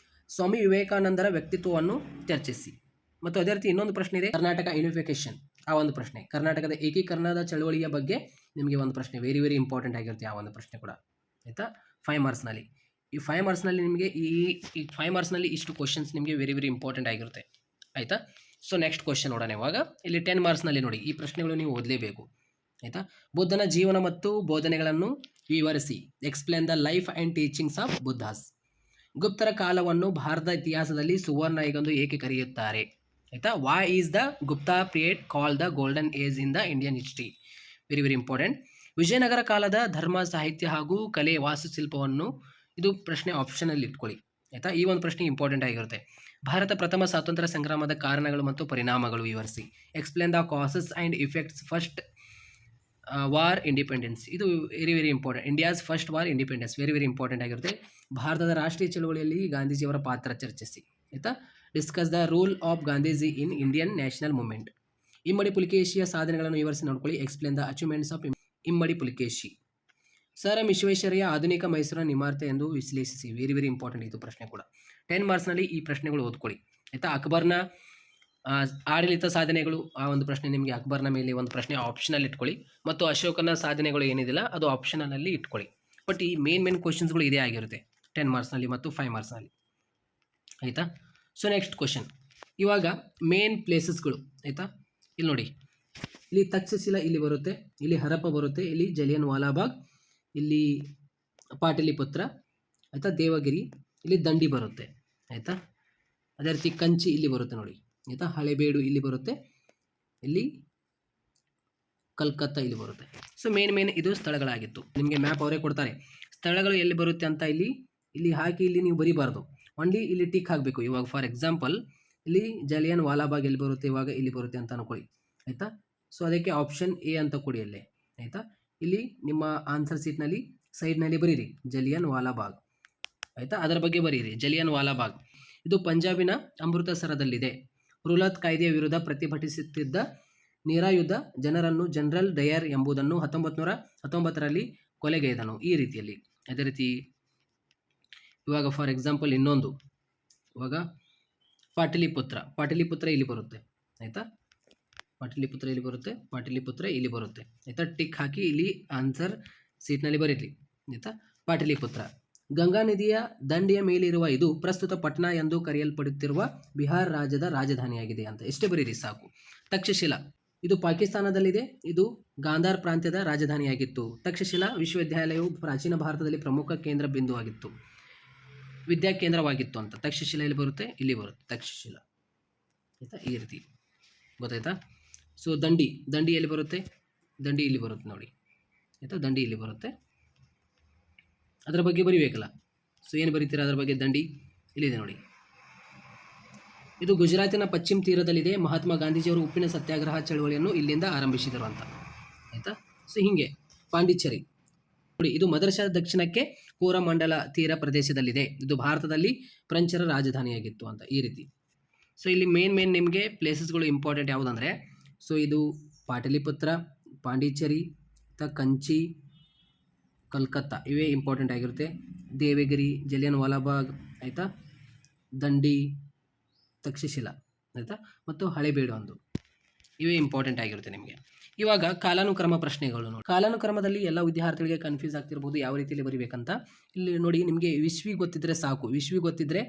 ಸ್ವಾಮಿ ವಿವೇಕಾನಂದರ ವ್ಯಕ್ತಿತ್ವವನ್ನು ಚರ್ಚಿಸಿ. ಮತ್ತು ಅದೇ ರೀತಿ ಇನ್ನೊಂದು ಪ್ರಶ್ನೆ ಇದೆ, ಕರ್ನಾಟಕ ಯೂನಿಫಿಕೇಶನ್, ಆ ಒಂದು ಪ್ರಶ್ನೆ. ಕರ್ನಾಟಕದ ಏಕೀಕರಣದ ಚಳವಳಿಯ ಬಗ್ಗೆ ನಿಮಗೆ ಒಂದು ಪ್ರಶ್ನೆ, ವೆರಿ ವೆರಿ ಇಂಪಾರ್ಟೆಂಟ್ ಆಗಿರುತ್ತೆ ಆ ಒಂದು ಪ್ರಶ್ನೆ ಕೂಡ ಆಯಿತಾ. 5 ಮಾರ್ಕ್ಸ್ನಲ್ಲಿ, ಈ 5 ಮಾರ್ಕ್ಸ್ನಲ್ಲಿ ನಿಮಗೆ ಈ 5 ಮಾರ್ಕ್ಸ್ನಲ್ಲಿ ಇಷ್ಟು ಕ್ವಶನ್ಸ್ ನಿಮಗೆ ವೆರಿ ವೆರಿ ಇಂಪಾರ್ಟೆಂಟ್ ಆಗಿರುತ್ತೆ ಆಯಿತಾ. ಸೊ ನೆಕ್ಸ್ಟ್ ಕ್ವಶನ್ ನೋಡೋಣ ಇವಾಗ. ಇಲ್ಲಿ 10 ಮಾರ್ಕ್ಸ್ನಲ್ಲಿ ನೋಡಿ, ಈ ಪ್ರಶ್ನೆಗಳು ನೀವು ಓದಲೇಬೇಕು ಆಯಿತಾ. ಬುದ್ಧನ ಜೀವನ ಮತ್ತು ಬೋಧನೆಗಳನ್ನು ವಿವರಿಸಿ, explain the life and teachings of Buddha's. ಗುಪ್ತರ ಕಾಲವನ್ನು ಭಾರತದ ಇತಿಹಾಸದಲ್ಲಿ ಸುವರ್ಣ ಯುಗವೆಂದು ಏಕೆ ಕರೆಯುತ್ತಾರೆ ಆಯಿತಾ. Why is the Gupta period called the golden age in the Indian history, very very important. Vijayanagara ಕಾಲದ ಧರ್ಮ, ಸಾಹಿತ್ಯ ಹಾಗೂ ಕಲೆ, ವಾಸ್ತುಶಿಲ್ಪವನ್ನು, ಇದು ಪ್ರಶ್ನೆ ಆಪ್ಷನಲ್ಲಿ ಇಟ್ಕೊಳ್ಳಿ ಆಯಿತಾ. ಈ ಒಂದು ಪ್ರಶ್ನೆ ಇಂಪಾರ್ಟೆಂಟ್ ಆಗಿರುತ್ತೆ. ಭಾರತ ಪ್ರಥಮ ಸ್ವಾತಂತ್ರ್ಯ ಸಂಗ್ರಾಮದ ಕಾರಣಗಳು ಮತ್ತು ಪರಿಣಾಮಗಳು ವಿವರಿಸಿ, explain the causes and effects first war independence, ಇದು very very important. India's first war independence, very very important ಆಗಿರುತ್ತೆ. ಭಾರತದ ರಾಷ್ಟ್ರೀಯ ಚಳವಳಿಯಲ್ಲಿ ಗಾಂಧೀಜಿಯವರ ಪಾತ್ರ ಚರ್ಚಿಸಿ ಆಯಿತಾ. Discuss the role of Gandhiji in Indian national movement. Immadi ಪುಲಿಕೇಶಿಯ ಸಾಧನೆಗಳನ್ನು ವಿವರಿಸಿ ನೋಡ್ಕೊಳ್ಳಿ, explain the achievements of Immadi Pulakeshi. Sir M Visvesvaraya ಆಧುನಿಕ ಮೈಸೂರಿನ ನಿಮಾರ್ತೆ ಎಂದು ವಿಶ್ಲೇಷಿಸಿ, ವೆರಿ ವೆರಿ ಇಂಪಾರ್ಟೆಂಟ್ ಇದು ಪ್ರಶ್ನೆ ಕೂಡ. 10 ಮಾರ್ಕ್ಸ್ನಲ್ಲಿ ಈ ಪ್ರಶ್ನೆಗಳು ಓದ್ಕೊಳ್ಳಿ ಆಯಿತಾ. ಅಕ್ಬರ್ನ ಆಡಳಿತ ಸಾಧನೆಗಳು, ಆ ಒಂದು ಪ್ರಶ್ನೆ ನಿಮಗೆ ಅಕ್ಬರ್ನ ಮೇಲೆ ಒಂದು ಪ್ರಶ್ನೆ ಆಪ್ಷನಲ್ಲಿ ಇಟ್ಕೊಳ್ಳಿ, ಮತ್ತು ಅಶೋಕನ ಸಾಧನೆಗಳು ಏನಿದಿಲ್ಲ ಅದು ಆಪ್ಷನಲ್ಲಿ ಇಟ್ಕೊಳ್ಳಿ. ಬಟ್ ಈ ಮೇನ್ ಕ್ವಶನ್ಸ್ಗಳು ಇದೇ ಆಗಿರುತ್ತೆ 10 ಮಾರ್ಕ್ಸ್ನಲ್ಲಿ ಮತ್ತು 5 ಮಾರ್ಕ್ಸ್ನಲ್ಲಿ ಆಯಿತಾ. ಸೊ ನೆಕ್ಸ್ಟ್ ಕ್ವಶನ್, ಇವಾಗ ಮೇನ್ ಪ್ಲೇಸಸ್ಗಳು ಆಯಿತಾ. ಇಲ್ಲಿ ನೋಡಿ, ಇಲ್ಲಿ ತಕ್ಷಶಿಲ ಇಲ್ಲಿ ಬರುತ್ತೆ, ಇಲ್ಲಿ ಹರಪ್ಪ ಬರುತ್ತೆ, ಇಲ್ಲಿ ಜಲಿಯನ್ ವಾಲಾಬಾಗ್, ಇಲ್ಲಿ ಪಾಟಲಿಪುತ್ರ ಆಯಿತಾ, ದೇವಗಿರಿ, ಇಲ್ಲಿ ದಂಡಿ ಬರುತ್ತೆ ಆಯಿತಾ. ಅದೇ ರೀತಿ ಕಂಚಿ ಇಲ್ಲಿ ಬರುತ್ತೆ ನೋಡಿ ಆಯಿತಾ, ಹಳೆಬೇಡು ಇಲ್ಲಿ ಬರುತ್ತೆ, ಇಲ್ಲಿ ಕಲ್ಕತ್ತಾ ಇಲ್ಲಿ ಬರುತ್ತೆ. ಸೊ ಮೇನ್ ಇದು ಸ್ಥಳಗಳಾಗಿತ್ತು. ನಿಮಗೆ ಮ್ಯಾಪ್ ಅವರೇ ಕೊಡ್ತಾರೆ, ಸ್ಥಳಗಳು ಎಲ್ಲಿ ಬರುತ್ತೆ ಅಂತ ಇಲ್ಲಿ ಹಾಕಿ ಇಲ್ಲಿ ನೀವು ಬರೀಬಾರ್ದು, ಒನ್ಲಿ ಇಲ್ಲಿ ಟಿಕ್ ಹಾಕಬೇಕು. ಇವಾಗ ಫಾರ್ ಎಕ್ಸಾಂಪಲ್ ಇಲ್ಲಿ ಜಲಿಯನ್ ವಾಲಾಬಾಗ್ ಎಲ್ಲಿ ಬರುತ್ತೆ, ಇವಾಗ ಇಲ್ಲಿ ಬರುತ್ತೆ ಅಂತ ಅನ್ಕೊಳ್ಳಿ ಆಯಿತಾ. ಸೊ ಅದಕ್ಕೆ ಆಪ್ಷನ್ ಎ ಅಂತ ಕೊಡಿ ಅಲ್ಲೇ ಆಯಿತಾ. ಇಲ್ಲಿ ನಿಮ್ಮ ಆನ್ಸರ್ ಸೀಟ್ನಲ್ಲಿ ಸೈಡ್ನಲ್ಲಿ ಬರೀರಿ ಜಲಿಯನ್ ವಾಲಾಬಾಗ್ ಆಯಿತಾ, ಅದರ ಬಗ್ಗೆ ಬರೀರಿ ಜಲಿಯನ್ ವಾಲಾಬಾಗ್. ಇದು ಪಂಜಾಬಿನ ಅಮೃತಸರದಲ್ಲಿದೆ. ರುಲತ್ ಕಾಯ್ದೆಯ ವಿರುದ್ಧ ಪ್ರತಿಭಟಿಸುತ್ತಿದ್ದ ನಿರಾಯುಧ ಜನರನ್ನು ಜನರಲ್ ಡಯರ್ ಎಂಬುದನ್ನು 1919ರಲ್ಲಿ ಕೊಲೆಗೈದನು, ಈ ರೀತಿಯಲ್ಲಿ. ಅದೇ ರೀತಿ ಇವಾಗ ಫಾರ್ ಎಕ್ಸಾಂಪಲ್ ಇನ್ನೊಂದು, ಇವಾಗ ಪಾಟಲಿಪುತ್ರ ಇಲ್ಲಿ ಬರುತ್ತೆ ಆಯಿತಾ, ಪಾಟಲಿಪುತ್ರ ಇಲ್ಲಿ ಬರುತ್ತೆ, ಪಾಟಲಿಪುತ್ರ ಇಲ್ಲಿ ಬರುತ್ತೆ ಆಯಿತಾ. ಟಿಕ್ ಹಾಕಿ ಇಲ್ಲಿ ಆನ್ಸರ್ ಸೀಟ್ನಲ್ಲಿ ಬರೀರಿ ಆಯಿತಾ. ಪಾಟಲಿಪುತ್ರ ಗಂಗಾ ನದಿಯ ದಂಡೆಯ ಮೇಲಿರುವ ಇದು ಪ್ರಸ್ತುತ ಪಟ್ನಾ ಎಂದು ಕರೆಯಲ್ಪಡುತ್ತಿರುವ ಬಿಹಾರ ರಾಜ್ಯದ ರಾಜಧಾನಿಯಾಗಿದೆ ಅಂತ ಎಷ್ಟೇ ಬರೀರಿ ಸಾಕು. ತಕ್ಷಶಿಲ ಇದು ಪಾಕಿಸ್ತಾನದಲ್ಲಿದೆ, ಇದು ಗಾಂಧಾರ್ ಪ್ರಾಂತ್ಯದ ರಾಜಧಾನಿಯಾಗಿತ್ತು. ತಕ್ಷಶಿಲಾ ವಿಶ್ವವಿದ್ಯಾಲಯವು ಪ್ರಾಚೀನ ಭಾರತದಲ್ಲಿ ಪ್ರಮುಖ ಕೇಂದ್ರ ಬಿಂದುವಾಗಿತ್ತು, ವಿದ್ಯಾಕೇಂದ್ರವಾಗಿತ್ತು ಅಂತ. ತಕ್ಷಶಿಲ ಇಲ್ಲಿ ಬರುತ್ತೆ, ಇಲ್ಲಿ ಬರುತ್ತೆ ತಕ್ಷಶಿಲ ಆಯಿತಾ, ಈ ರೀತಿ ಗೊತ್ತಾಯ್ತಾ. ಸೊ ದಂಡಿ ಎಲ್ಲಿ ಬರುತ್ತೆ, ದಂಡಿ ಇಲ್ಲಿ ಬರುತ್ತೆ ನೋಡಿ ಆಯಿತಾ, ದಂಡಿ ಇಲ್ಲಿ ಬರುತ್ತೆ, ಅದರ ಬಗ್ಗೆ ಬರಿಬೇಕಲ್ಲ. ಸೊ ಏನು ಬರೀತೀರಾ ಅದರ ಬಗ್ಗೆ, ದಂಡಿ ಇಲ್ಲಿದೆ ನೋಡಿ. ಇದು ಗುಜರಾತಿನ ಪಶ್ಚಿಮ ತೀರದಲ್ಲಿದೆ. ಮಹಾತ್ಮ ಗಾಂಧೀಜಿಯವರು ಉಪ್ಪಿನ ಸತ್ಯಾಗ್ರಹ ಚಳವಳಿಯನ್ನು ಇಲ್ಲಿಂದ ಆರಂಭಿಸಿದರು ಅಂತ ಆಯಿತಾ. ಸೊ ಹೀಗೆ ಪಾಂಡಿಚೇರಿ ನೋಡಿ, ಇದು ಮದರಶಾ ದಕ್ಷಿಣಕ್ಕೆ ಕೋರಮಂಡಲ ತೀರ ಪ್ರದೇಶದಲ್ಲಿದೆ. ಇದು ಭಾರತದಲ್ಲಿ ಫ್ರೆಂಚರ ರಾಜಧಾನಿಯಾಗಿತ್ತು ಅಂತ, ಈ ರೀತಿ. ಸೊ ಇಲ್ಲಿ ಮೇನ್ ನಿಮಗೆ ಪ್ಲೇಸಸ್ಗಳು ಇಂಪಾರ್ಟೆಂಟ್ ಯಾವುದಂದರೆ, ಸೊ ಇದು ಪಾಟಲಿಪುತ್ರ, ಪಾಂಡಿಚೇರಿ, ಕಂಚಿ, ಕಲ್ಕತ್ತಾ ಇವೇ ಇಂಪಾರ್ಟೆಂಟ್ ಆಗಿರುತ್ತೆ. ದೇವಗಿರಿ, ಜಲಿಯನ್ ವಾಲಾಬಾಗ್ ಆಯಿತಾ, ದಂಡಿ, ತಕ್ಷಶಿಲಾ ಆಯಿತಾ, ಮತ್ತು ಹಳೇಬೀಡು ಒಂದು ಇವೇ ಇಂಪಾರ್ಟೆಂಟ್ ಆಗಿರುತ್ತೆ ನಿಮಗೆ. ಇವಾಗ ಕಾಲಾನುಕ್ರಮ ಪ್ರಶ್ನೆಗಳು ನೋಡಿ. ಕಾಲಾನುಕ್ರಮದಲ್ಲಿ ಎಲ್ಲ ವಿದ್ಯಾರ್ಥಿಗಳಿಗೆ ಕನ್ಫ್ಯೂಸ್ ಆಗ್ತಿರ್ಬೋದು ಯಾವ ರೀತಿಯಲ್ಲಿ ಬರೀಬೇಕಂತ. ಇಲ್ಲಿ ನೋಡಿ, ನಿಮಗೆ ವಿಶ್ವಿ ಗೊತ್ತಿದ್ದರೆ ಸಾಕು. ವಿಶ್ವಿ ಗೊತ್ತಿದ್ದರೆ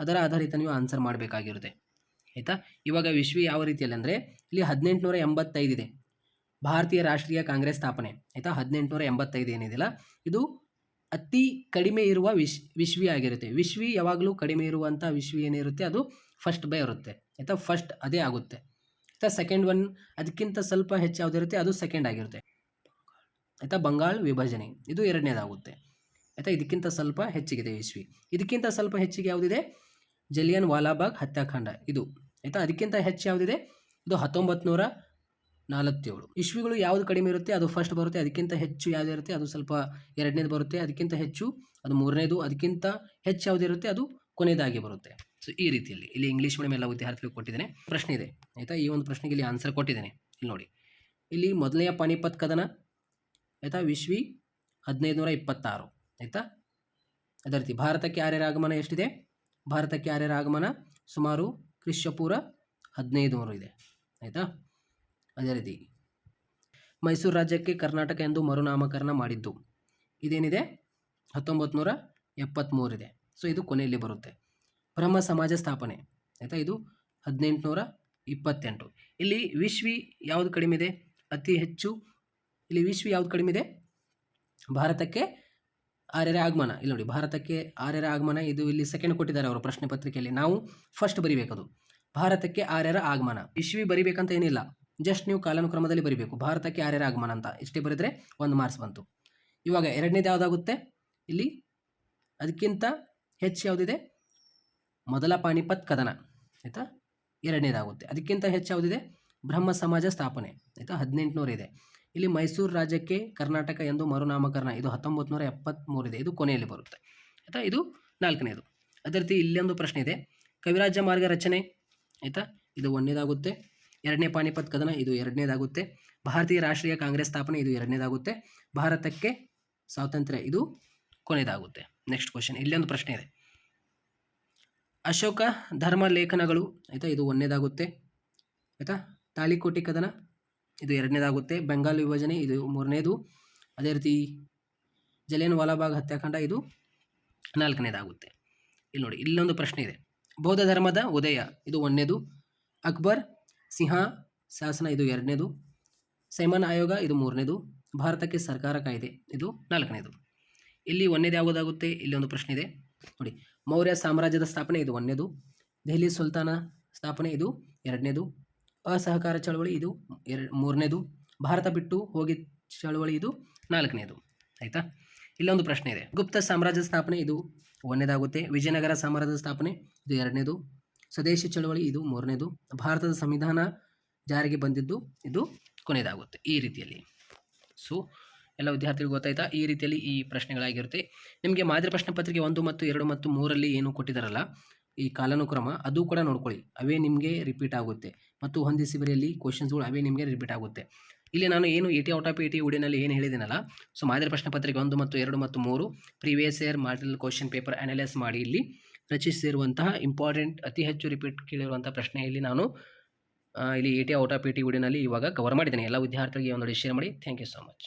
ಅದರ ಆಧಾರಿತ ನೀವು ಆನ್ಸರ್ ಮಾಡಬೇಕಾಗಿರುತ್ತೆ ಆಯಿತಾ. ಇವಾಗ ವಿಶ್ವಿ ಯಾವ ರೀತಿಯಲ್ಲಿ ಅಂದರೆ ಇಲ್ಲಿ 1885 ಇದೆ ಭಾರತೀಯ ರಾಷ್ಟ್ರೀಯ ಕಾಂಗ್ರೆಸ್ ಸ್ಥಾಪನೆ ಆಯಿತಾ. 1885 ಏನಿದೆಯಲ್ಲ ಇದು ಅತಿ ಕಡಿಮೆ ಇರುವ ವಿಶ್ವಿ ಆಗಿರುತ್ತೆ. ವಿಶ್ವಿ ಯಾವಾಗಲೂ ಕಡಿಮೆ ಇರುವಂಥ ವಿಶ್ವಿ ಏನಿರುತ್ತೆ ಅದು ಫಸ್ಟ್ ಬೈ ಇರುತ್ತೆ ಆಯಿತಾ. ಫಸ್ಟ್ ಅದೇ ಆಗುತ್ತೆ ಆಯಿತಾ. ಸೆಕೆಂಡ್ ಒನ್ ಅದಕ್ಕಿಂತ ಸ್ವಲ್ಪ ಹೆಚ್ಚು ಯಾವುದಿರುತ್ತೆ ಅದು ಸೆಕೆಂಡ್ ಆಗಿರುತ್ತೆ ಆಯಿತಾ. ಬಂಗಾಳ ವಿಭಜನೆ ಇದು ಎರಡನೇದಾಗುತ್ತೆ ಆಯಿತಾ. ಇದಕ್ಕಿಂತ ಸ್ವಲ್ಪ ಹೆಚ್ಚಿಗಿದೆ ವಿಶ್ವಿ. ಇದಕ್ಕಿಂತ ಸ್ವಲ್ಪ ಹೆಚ್ಚಿಗೆ ಯಾವುದಿದೆ, ಜಲಿಯನ್ ವಾಲಾಬಾಗ್ ಹತ್ಯಾಕಾಂಡ ಇದು ಆಯಿತಾ. ಅದಕ್ಕಿಂತ ಹೆಚ್ಚು ಯಾವುದಿದೆ, ಇದು 1947. ಇಶ್ವಿಗಳು ಯಾವುದು ಕಡಿಮೆ ಇರುತ್ತೆ ಅದು ಫಸ್ಟ್ ಬರುತ್ತೆ. ಅದಕ್ಕಿಂತ ಹೆಚ್ಚು ಯಾವುದು ಇರುತ್ತೆ ಅದು ಸ್ವಲ್ಪ ಎರಡನೇದು ಬರುತ್ತೆ. ಅದಕ್ಕಿಂತ ಹೆಚ್ಚು ಅದು ಮೂರನೇದು. ಅದಕ್ಕಿಂತ ಹೆಚ್ಚು ಯಾವುದಿರುತ್ತೆ ಅದು ಕೊನೆಯದಾಗಿ ಬರುತ್ತೆ. ಸೊ ಈ ರೀತಿಯಲ್ಲಿ ಇಲ್ಲಿ ಇಂಗ್ಲೀಷ್ ಮೀಡಿಯಂ ಎಲ್ಲ ವಿದ್ಯಾರ್ಥಿಗಳು ಕೊಟ್ಟಿದ್ದೇನೆ. ಪ್ರಶ್ನೆ ಇದೆ ಆಯಿತಾ. ಈ ಒಂದು ಪ್ರಶ್ನೆಗೆ ಇಲ್ಲಿ ಆನ್ಸರ್ ಕೊಟ್ಟಿದ್ದೇನೆ. ಇಲ್ಲಿ ನೋಡಿ, ಇಲ್ಲಿ ಮೊದಲನೆಯ ಪಾನಿಪತ್ ಕದನ ಆಯಿತಾ, ವಿಶ್ವಿ 1526 ಆಯಿತಾ. ಅದೇ ರೀತಿ ಭಾರತಕ್ಕೆ ಆರ್ಯರ ಆಗಮನ ಎಷ್ಟಿದೆ, ಭಾರತಕ್ಕೆ ಆರ್ಯರ ಆಗಮನ ಸುಮಾರು ಕ್ರಿಶ್ಚಪೂರ್ವ 1500 ಇದೆ ಆಯಿತಾ. ಅದೇ ರೀತಿ ಮೈಸೂರು ರಾಜ್ಯಕ್ಕೆ ಕರ್ನಾಟಕ ಎಂದು ಮರುನಾಮಕರಣ ಮಾಡಿದ್ದು ಇದೇನಿದೆ 1973 ಇದೆ. ಸೊ ಇದು ಕೊನೆಯಲ್ಲಿ ಬರುತ್ತೆ. ಬ್ರಹ್ಮ ಸಮಾಜ ಸ್ಥಾಪನೆ ಆಯಿತಾ, ಇದು 1828. ಇಲ್ಲಿ ವಿಶ್ವಿ ಯಾವುದು ಕಡಿಮೆ ಇದೆ, ಅತಿ ಹೆಚ್ಚು ಇಲ್ಲಿ ವಿಶ್ವಿ ಯಾವುದು ಕಡಿಮೆ ಇದೆ, ಭಾರತಕ್ಕೆ ಆರ್ಯರ ಆಗಮನ. ಇಲ್ಲಿ ನೋಡಿ, ಭಾರತಕ್ಕೆ ಆರ್ಯರ ಆಗಮನ ಇದು ಇಲ್ಲಿ ಸೆಕೆಂಡ್ ಕೊಟ್ಟಿದ್ದಾರೆ ಅವರು ಪ್ರಶ್ನೆ ಪತ್ರಿಕೆಯಲ್ಲಿ. ನಾವು ಫಸ್ಟ್ ಬರಿಬೇಕದು ಭಾರತಕ್ಕೆ ಆರ್ಯರ ಆಗಮನ. ಇಶ್ವಿ ಬರಿಬೇಕಂತ ಏನಿಲ್ಲ, ಜಸ್ಟ್ ನೀವು ಕಾಲಾನುಕ್ರಮದಲ್ಲಿ ಬರಿಬೇಕು ಭಾರತಕ್ಕೆ ಆರ್ಯರ ಆಗಮನ ಅಂತ ಇಷ್ಟೇ ಬರೆದರೆ 1 ಮಾರ್ಕ್ಸ್ ಬಂತು. ಇವಾಗ ಎರಡನೇದು ಯಾವುದಾಗುತ್ತೆ, ಇಲ್ಲಿ ಅದಕ್ಕಿಂತ ಹೆಚ್ಚು ಯಾವುದಿದೆ, ಮೊದಲ ಪಾನಿಪತ್ ಕದನ ಆಯಿತಾ, ಎರಡನೇದಾಗುತ್ತೆ. ಅದಕ್ಕಿಂತ ಹೆಚ್ಚು ಯಾವುದಿದೆ, ಬ್ರಹ್ಮ ಸಮಾಜ ಸ್ಥಾಪನೆ ಆಯಿತಾ, 1800 ಇದೆ. ಇಲ್ಲಿ ಮೈಸೂರು ರಾಜ್ಯಕ್ಕೆ ಕರ್ನಾಟಕ ಎಂದು ಮರುನಾಮಕರಣ ಇದು 1973 ಇದೆ. ಇದು ಕೊನೆಯಲ್ಲಿ ಬರುತ್ತೆ ಆಯಿತಾ. ಇದು 4ನೇದು. ಅದೇ ರೀತಿ ಇಲ್ಲೊಂದು ಪ್ರಶ್ನೆ ಇದೆ, ಕವಿರಾಜ್ಯ ಮಾರ್ಗ ರಚನೆ ಆಯಿತಾ, ಇದು 1ನೇದಾಗುತ್ತೆ. ಎರಡನೇ ಪಾನಿಪತ್ ಕದನ ಇದು 2ನೇದಾಗುತ್ತೆ. ಭಾರತೀಯ ರಾಷ್ಟ್ರೀಯ ಕಾಂಗ್ರೆಸ್ ಸ್ಥಾಪನೆ ಇದು 2ನೇದಾಗುತ್ತೆ. ಭಾರತಕ್ಕೆ ಸ್ವಾತಂತ್ರ್ಯ ಇದು ಕೊನೆಯದಾಗುತ್ತೆ. ನೆಕ್ಸ್ಟ್ ಕ್ವಶನ್, ಇಲ್ಲೊಂದು ಪ್ರಶ್ನೆ ಇದೆ, ಅಶೋಕ ಧರ್ಮ ಲೇಖನಗಳು ಆಯಿತಾ, ಇದು 1ನೇದಾಗುತ್ತೆ ಆಯಿತಾ. ತಾಳಿಕೋಟೆ ಕದನ ಇದು 2ನೇದಾಗುತ್ತೆ. ಬೆಂಗಾಲ್ ವಿಭಜನೆ ಇದು 3ನೇದು. ಅದೇ ರೀತಿ ಜಲಿಯನ್ ವಾಲಾಬಾಗ್ ಹತ್ಯಾಕಾಂಡ ಇದು 4ನೇದಾಗುತ್ತೆ. ಇಲ್ಲಿ ನೋಡಿ, ಇಲ್ಲೊಂದು ಪ್ರಶ್ನೆ ಇದೆ, ಬೌದ್ಧ ಧರ್ಮದ ಉದಯ ಇದು 1ನೇದು. ಅಕ್ಬರ್ ಸಿಂಹ ಶಾಸನ ಇದು 2ನೇದು. ಸೈಮನ್ ಆಯೋಗ ಇದು 3ನೇದು. ಭಾರತಕ್ಕೆ ಸರ್ಕಾರ ಕಾಯ್ದೆ ಇದು 4ನೇದು. ಇಲ್ಲಿ 1ನೇದು ಯಾವುದಾಗುತ್ತೆ, ಇಲ್ಲಿ ಒಂದು ಪ್ರಶ್ನೆ ಇದೆ ನೋಡಿ, ಮೌರ್ಯ ಸಾಮ್ರಾಜ್ಯದ ಸ್ಥಾಪನೆ ಇದು 1ನೇದು. ದೆಹಲಿ ಸುಲ್ತಾನ ಸ್ಥಾಪನೆ ಇದು 2ನೇದು. ಅಸಹಕಾರ ಚಳವಳಿ ಇದು 3ನೇದು. ಭಾರತ ಬಿಟ್ಟು ಹೋಗಿ ಚಳವಳಿ ಇದು 4ನೇದು ಆಯಿತಾ. ಇಲ್ಲೊಂದು ಪ್ರಶ್ನೆ ಇದೆ, ಗುಪ್ತ ಸಾಮ್ರಾಜ್ಯದ ಸ್ಥಾಪನೆ ಇದು 1ನೇದಾಗುತ್ತೆ. ವಿಜಯನಗರ ಸಾಮ್ರಾಜ್ಯದ ಸ್ಥಾಪನೆ ಇದು 2ನೇದು. ಸ್ವದೇಶಿ ಚಳವಳಿ ಇದು 3ನೇದು. ಭಾರತದ ಸಂವಿಧಾನ ಜಾರಿಗೆ ಬಂದಿದ್ದು ಇದು ಕೊನೆಯದಾಗುತ್ತೆ. ಈ ರೀತಿಯಲ್ಲಿ ಸೊ ಎಲ್ಲ ವಿದ್ಯಾರ್ಥಿಗಳು ಗೊತ್ತಾಯ್ತಾ, ಈ ರೀತಿಯಲ್ಲಿ ಈ ಪ್ರಶ್ನೆಗಳಾಗಿರುತ್ತೆ. ನಿಮಗೆ ಮಾದರಿ ಪ್ರಶ್ನೆ ಪತ್ರಿಕೆ 1 ಮತ್ತು 2 ಮತ್ತು 3ರಲ್ಲಿ ಏನು ಕೊಟ್ಟಿದ್ದಾರಲ್ಲ ಈ ಕಾಲಾನುಕ್ರಮ ಅದು ಕೂಡ ನೋಡ್ಕೊಳ್ಳಿ, ಅವೇ ನಿಮಗೆ ರಿಪೀಟ್ ಆಗುತ್ತೆ. ಮತ್ತು ಹೊಂದಿಸಿ ಬರೆಯಲ್ಲಿ ಕ್ವಶನ್ಸ್ಗಳು ಅವೇ ನಿಮಗೆ ರಿಪೀಟ್ ಆಗುತ್ತೆ. ಇಲ್ಲಿ ನಾನು ಏನು 80 ಔಟ್ ಆಫ್ 80 ವಿಡಿಯೋನಲ್ಲಿ ಏನು ಹೇಳಿದ್ದೀನಲ್ಲ, ಸೊ ಮಾದರಿ ಪ್ರಶ್ನೆ ಪತ್ರಿಕೆ 1 ಮತ್ತು 2 ಮತ್ತು 3 previous year model question paper analyse ಮಾಡಿ ಇಲ್ಲಿ ರಚಿಸಿರುವಂತಹ ಇಂಪಾರ್ಟೆಂಟ್ ಅತಿ ಹೆಚ್ಚು ರಿಪೀಟ್ ಕೇಳಿರುವಂಥ ಪ್ರಶ್ನೆಯಲ್ಲಿ ನಾನು ಇಲ್ಲಿ 80 ಔಟ್ ಆಫ್ 80 ವಿಡಿಯೋನಲ್ಲಿ ಇವಾಗ ಕವರ್ ಮಾಡಿದ್ದೇನೆ. ಎಲ್ಲ ವಿದ್ಯಾರ್ಥಿಗಳಿಗೆ ಒಂದು ಶೇರ್ ಮಾಡಿ. Thank you so much.